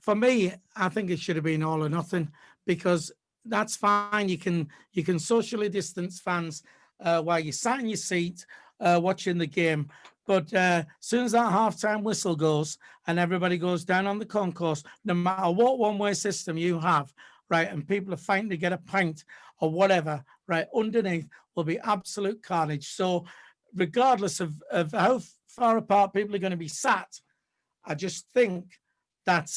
for me, I think it should have been all or nothing, because that's fine. You can socially distance fans while you're sat in your seat watching the game. But as soon as that halftime whistle goes and everybody goes down on the concourse, no matter what one-way system you have, right, and people are fighting to get a pint or whatever, right, underneath will be absolute carnage. So regardless of how far apart people are going to be sat. I just think that,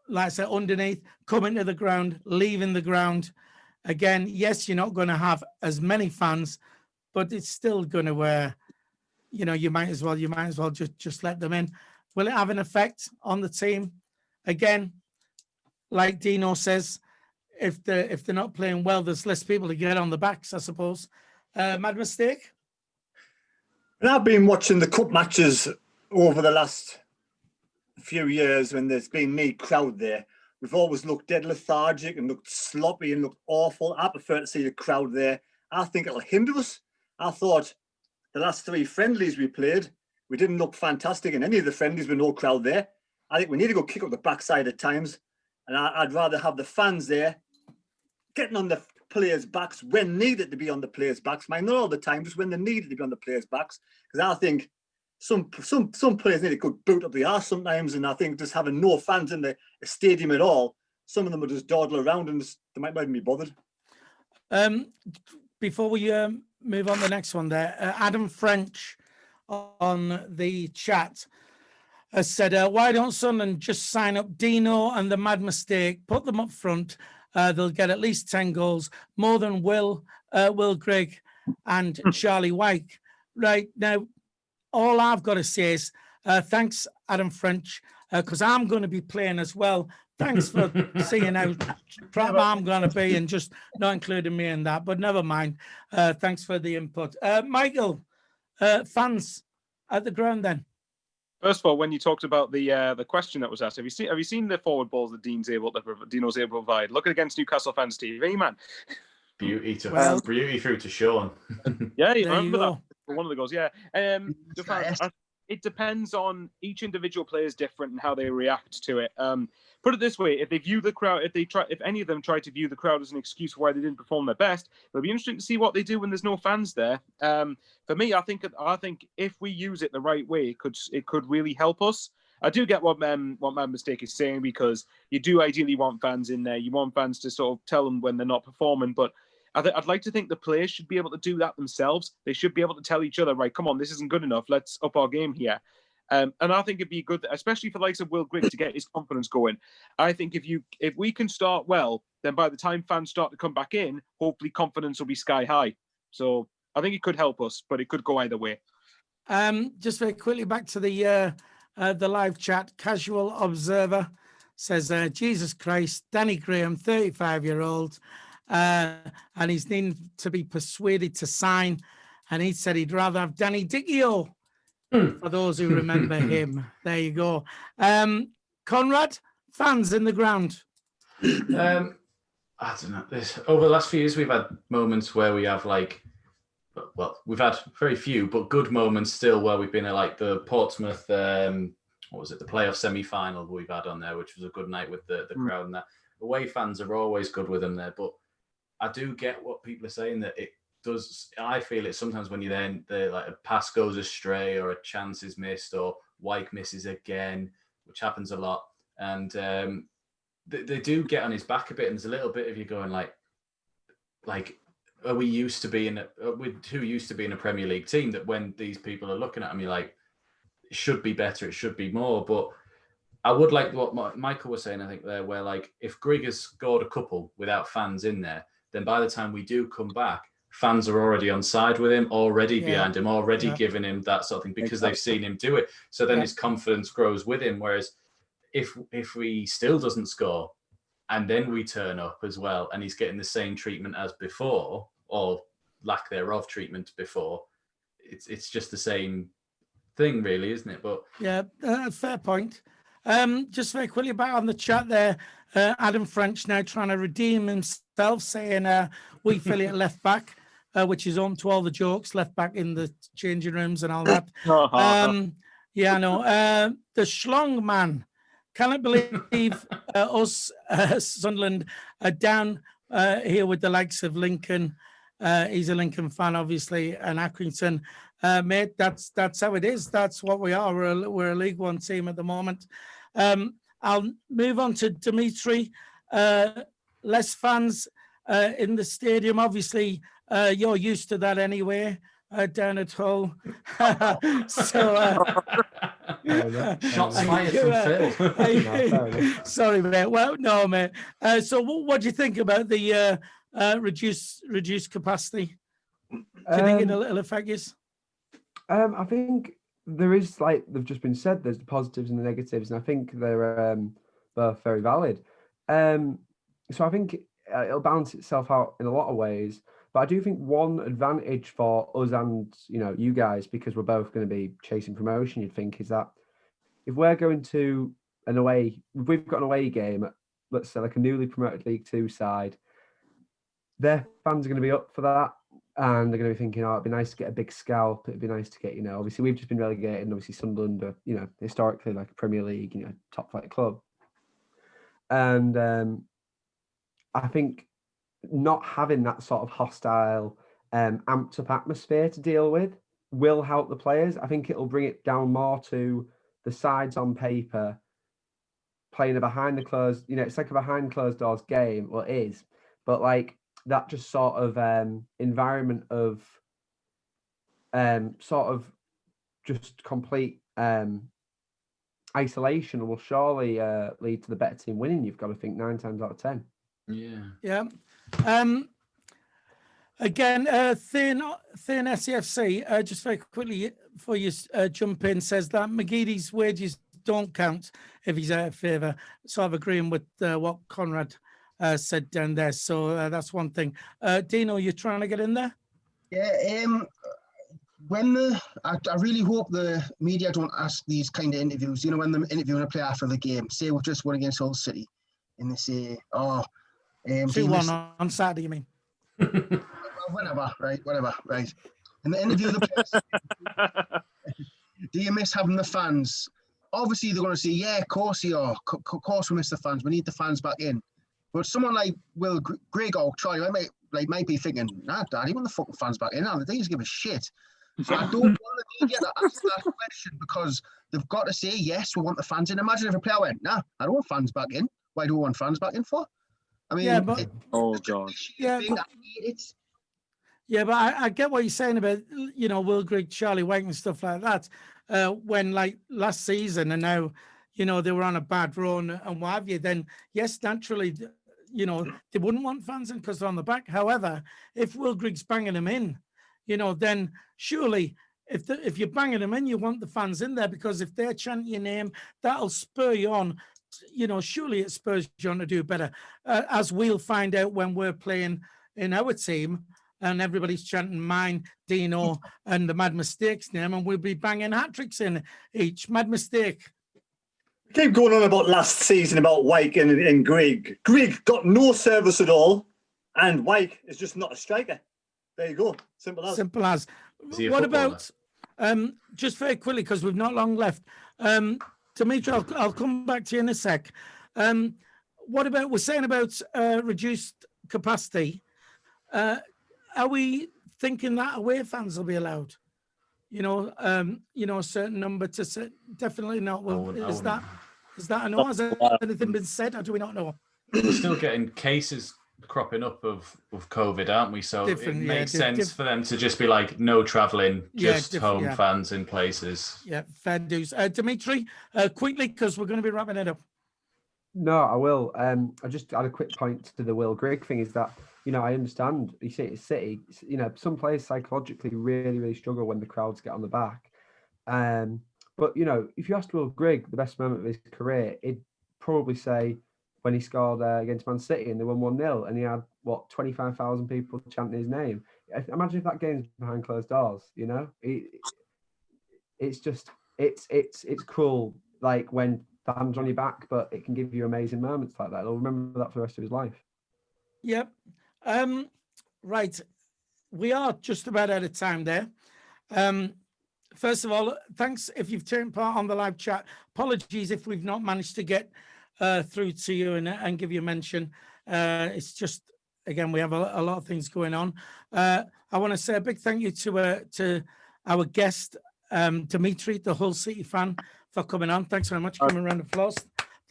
like I said, underneath, coming to the ground, leaving the ground. Again, yes, you're not going to have as many fans, but it's still going to, you might as well just let them in. Will it have an effect on the team? Again, like Dino says, if they're not playing well, there's less people to get on the backs, I suppose. Mad mistake? And I've been watching the cup matches over the last few years when there's been no crowd there. We've always looked dead lethargic and looked sloppy and looked awful. I prefer to see a crowd there. I think it'll hinder us. I thought the last 3 friendlies we played, we didn't look fantastic in any of the friendlies with no crowd there. I think we need to go kick up the backside at times. And I'd rather have the fans there getting on the players' backs when needed to be on the players' backs. Not all the time, just when they needed to be on the players' backs. Because I think some players need a good boot up the arse sometimes, and I think just having no fans in the stadium at all, some of them will just dawdle around and they might not even be bothered. Before we move on to the next one there, Adam French on the chat has said, why don't Sunderland just sign up Dino and the Mad Mistake, put them up front, they'll get at least 10 goals, more than Will Grigg and Charlie Wyke. Right, now, all I've got to say is thanks, Adam French, because I'm going to be playing as well. Thanks for seeing how proud I'm going to be and just not including me in that, but never mind. Thanks for the input. Michael, fans at the ground then. First of all, when you talked about the question that was asked, have you seen the forward balls that Dino's able to provide? Look against Newcastle fans TV, man. Beauty through to Sean. Yeah, you remember that for one of the goals. Yeah, it depends on each individual player is different and how they react to it. Put it this way: if they view the crowd, if any of them try to view the crowd as an excuse for why they didn't perform their best, it'll be interesting to see what they do when there's no fans there. For me, I think if we use it the right way, it could really help us. I do get what Mad Mistake is saying, because you do ideally want fans in there. You want fans to sort of tell them when they're not performing, but I'd like to think the players should be able to do that themselves. They should be able to tell each other, right, come on, this isn't good enough. Let's up our game here. And I think it'd be good, especially for the likes of Will Grigg, to get his confidence going. I think if we can start well, then by the time fans start to come back in, hopefully confidence will be sky high. So I think it could help us, but it could go either way. Just very quickly back to the live chat. Casual Observer says, Jesus Christ, Danny Graham, 35-year-old, and he's needing to be persuaded to sign. And he said he'd rather have Danny Diggio, for those who remember him. There you go. Conrad, fans in the ground. I don't know. Over the last few years, we've had moments where we have we've had very few, but good moments still, where we've been at like the Portsmouth, the playoff semi-final we've had on there, which was a good night with the crowd and that. Away fans are always good with them there, but I do get what people are saying, that it does. I feel it sometimes when like a pass goes astray or a chance is missed or Wyke misses again, which happens a lot, and they do get on his back a bit, and there's a little bit of you going like are we used to being who used to be in a Premier League team, that when these people are looking at me like it should be better, it should be more. But I would like what Michael was saying, I think there, where like if Grigg has scored a couple without fans in there, then by the time we do come back, fans are already on side with him, already behind him, already giving him that sort of thing, because they've seen him do it. So then his confidence grows with him. Whereas if he still doesn't score and then we turn up as well and he's getting the same treatment as before, or lack thereof treatment before, it's just the same thing really, isn't it? But fair point. Just very quickly back on the chat there, Adam French now trying to redeem himself, saying we fill it left back, which is on to all the jokes, left back in the changing rooms and all that. Yeah, I know. The Schlong man, cannot believe us Sunderland are down here with the likes of Lincoln. He's a Lincoln fan, obviously, and Accrington. Mate, that's how it is. That's what we are. We're a League One team at the moment. I'll move on to Dimitri. Less fans in the stadium. Obviously, you're used to that anyway. down at Hull. So shots fired from Phil. Sorry, mate. Well, no, mate. So what do you think about the reduced capacity? Do you think it'll affect you? I think there is, like they've just been said, there's the positives and the negatives, and I think they're both very valid. So I think it'll balance itself out in a lot of ways. But I do think one advantage for us and, you guys, because we're both going to be chasing promotion, you'd think, is that if we're going to an away, if we've got an away game at, let's say, like a newly promoted League Two side, their fans are going to be up for that. And they're going to be thinking, oh, it'd be nice to get a big scalp. It'd be nice to get, obviously we've just been relegated, and obviously Sunderland are, historically like a Premier League, top flight club. And I think not having that sort of hostile, amped up atmosphere to deal with will help the players. I think it'll bring it down more to the sides on paper playing a behind the closed, it's like a behind closed doors game. Well, it is, but like that just sort of environment of sort of just complete isolation will surely lead to the better team winning. You've got to think 9 times out of 10. Yeah. Again, Thin SCFC, just very quickly before you jump in, says that McGeady's wages don't count if he's out of favour. So I'm agreeing with what Conrad said down there. So that's one thing. Dino, you're trying to get in there? Yeah. I really hope the media don't ask these kind of interviews. When they're interviewing a player after the game, say we've just won against Hull City, and they say, 2-1 on Saturday, you mean? Whatever, right. And the interview the players. Do you miss having the fans? Obviously, they're going to say, yeah, of course you are. Of course we miss the fans. We need the fans back in. But someone like Grigg or Charlie might be thinking, nah, Daddy, when the fucking fans back in, they just give a shit. So I don't want the media to ask that question, because they've got to say, yes, we want the fans in. Imagine if a player went, nah, I don't want fans back in. Why do we want fans back in for? I mean, yeah, but I get what you're saying about, Will Grigg, Charlie White and stuff like that. When like last season and now, they were on a bad run and what have you, then yes, naturally, they wouldn't want fans in because they're on the back. However, if Will Grigg's banging them in, then surely if you're banging them in, you want the fans in there, because if they're chanting your name, that'll spur you on. Surely it spurs you on to do better, as we'll find out when we're playing in our team and everybody's chanting mine, Dino, and the Mad Mistake's name, and we'll be banging hat-tricks in each. Mad Mistake. Keep going on about last season about Wyke and Grigg. Grigg got no service at all, and Wyke is just not a striker. There you go. Simple as. Simple as. What about, just very quickly, because we've not long left, Dimitri, I'll come back to you in a sec. What about, we're saying about reduced capacity. Are we thinking that away fans will be allowed? A certain number to set? Definitely not. Well, is that a no? Has anything been said, or do we not know? We're still getting cases cropping up of COVID, aren't we? So it makes sense for them to just be like, no travelling, just home fans in places. Yeah, fair dues. Dimitri, quickly, because we're going to be wrapping it up. No, I will. I just had a quick point to the Will Grigg thing, is that, I understand, you see, it's City, some players psychologically really, really struggle when the crowds get on the back. But, if you asked Will Grigg the best moment of his career, he'd probably say when he scored against Man City and they won 1-0 and he had, 25,000 people chanting his name. Imagine if that game's behind closed doors, It's just, it's cruel, like when fans on your back, but it can give you amazing moments like that. He'll remember that for the rest of his life. Yep. Right. We are just about out of time there. First of all, thanks if you've taken part on the live chat. Apologies if we've not managed to get through to you and give you a mention. It's just, again, we have a lot of things going on. I want to say a big thank you to our guest, Dimitri, the Hull City fan, for coming on. Thanks very much. Coming around the applause.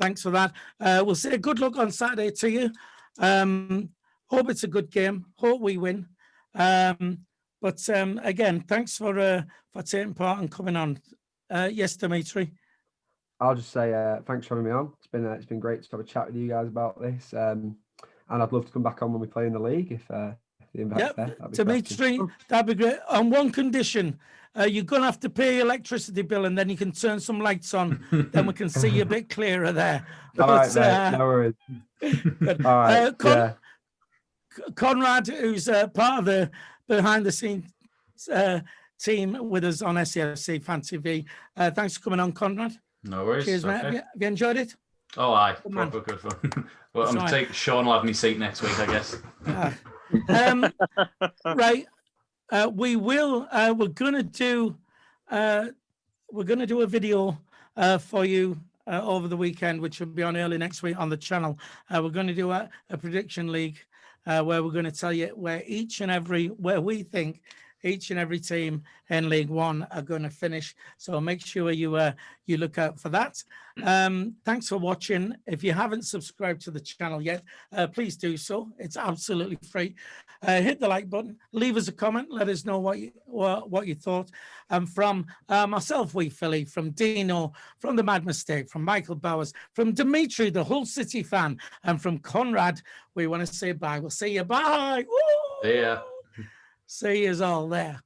Thanks for that. We'll say good luck on Saturday to you. Hope it's a good game. Hope we win. But again, thanks for taking part and coming on. Yes, Dimitri. I'll just say thanks for having me on. It's been great to have a chat with you guys about this. And I'd love to come back on when we play in the league if the invite's there. Dimitri, that'd be great. On one condition, you're going to have to pay your electricity bill and then you can turn some lights on. Then we can see you a bit clearer there. All right, mate, no worries. All right, Conrad, who's part of the behind-the-scenes team with us on SCFC Fan TV. Thanks for coming on, Conrad. No worries. Cheers, mate. Have you enjoyed it? Oh, aye. Proper good fun. Well, I'm going to Sean will have me seat next week, I guess. Right. We will. We're gonna do a video for you over the weekend, which will be on early next week on the channel. We're going to do a prediction league where we're going to tell you where we think each and every team in League One are going to finish. So make sure you look out for that. Thanks for watching. If you haven't subscribed to the channel yet, please do so. It's absolutely free. Hit the like button, leave us a comment, let us know what you thought. And from myself, Wee Philly, from Dino, from The Mad Mistake, from Michael Bowers, from Dimitri, the Hull City fan, and from Conrad, we want to say bye. We'll see you. Bye. Woo! See ya. See yous all there.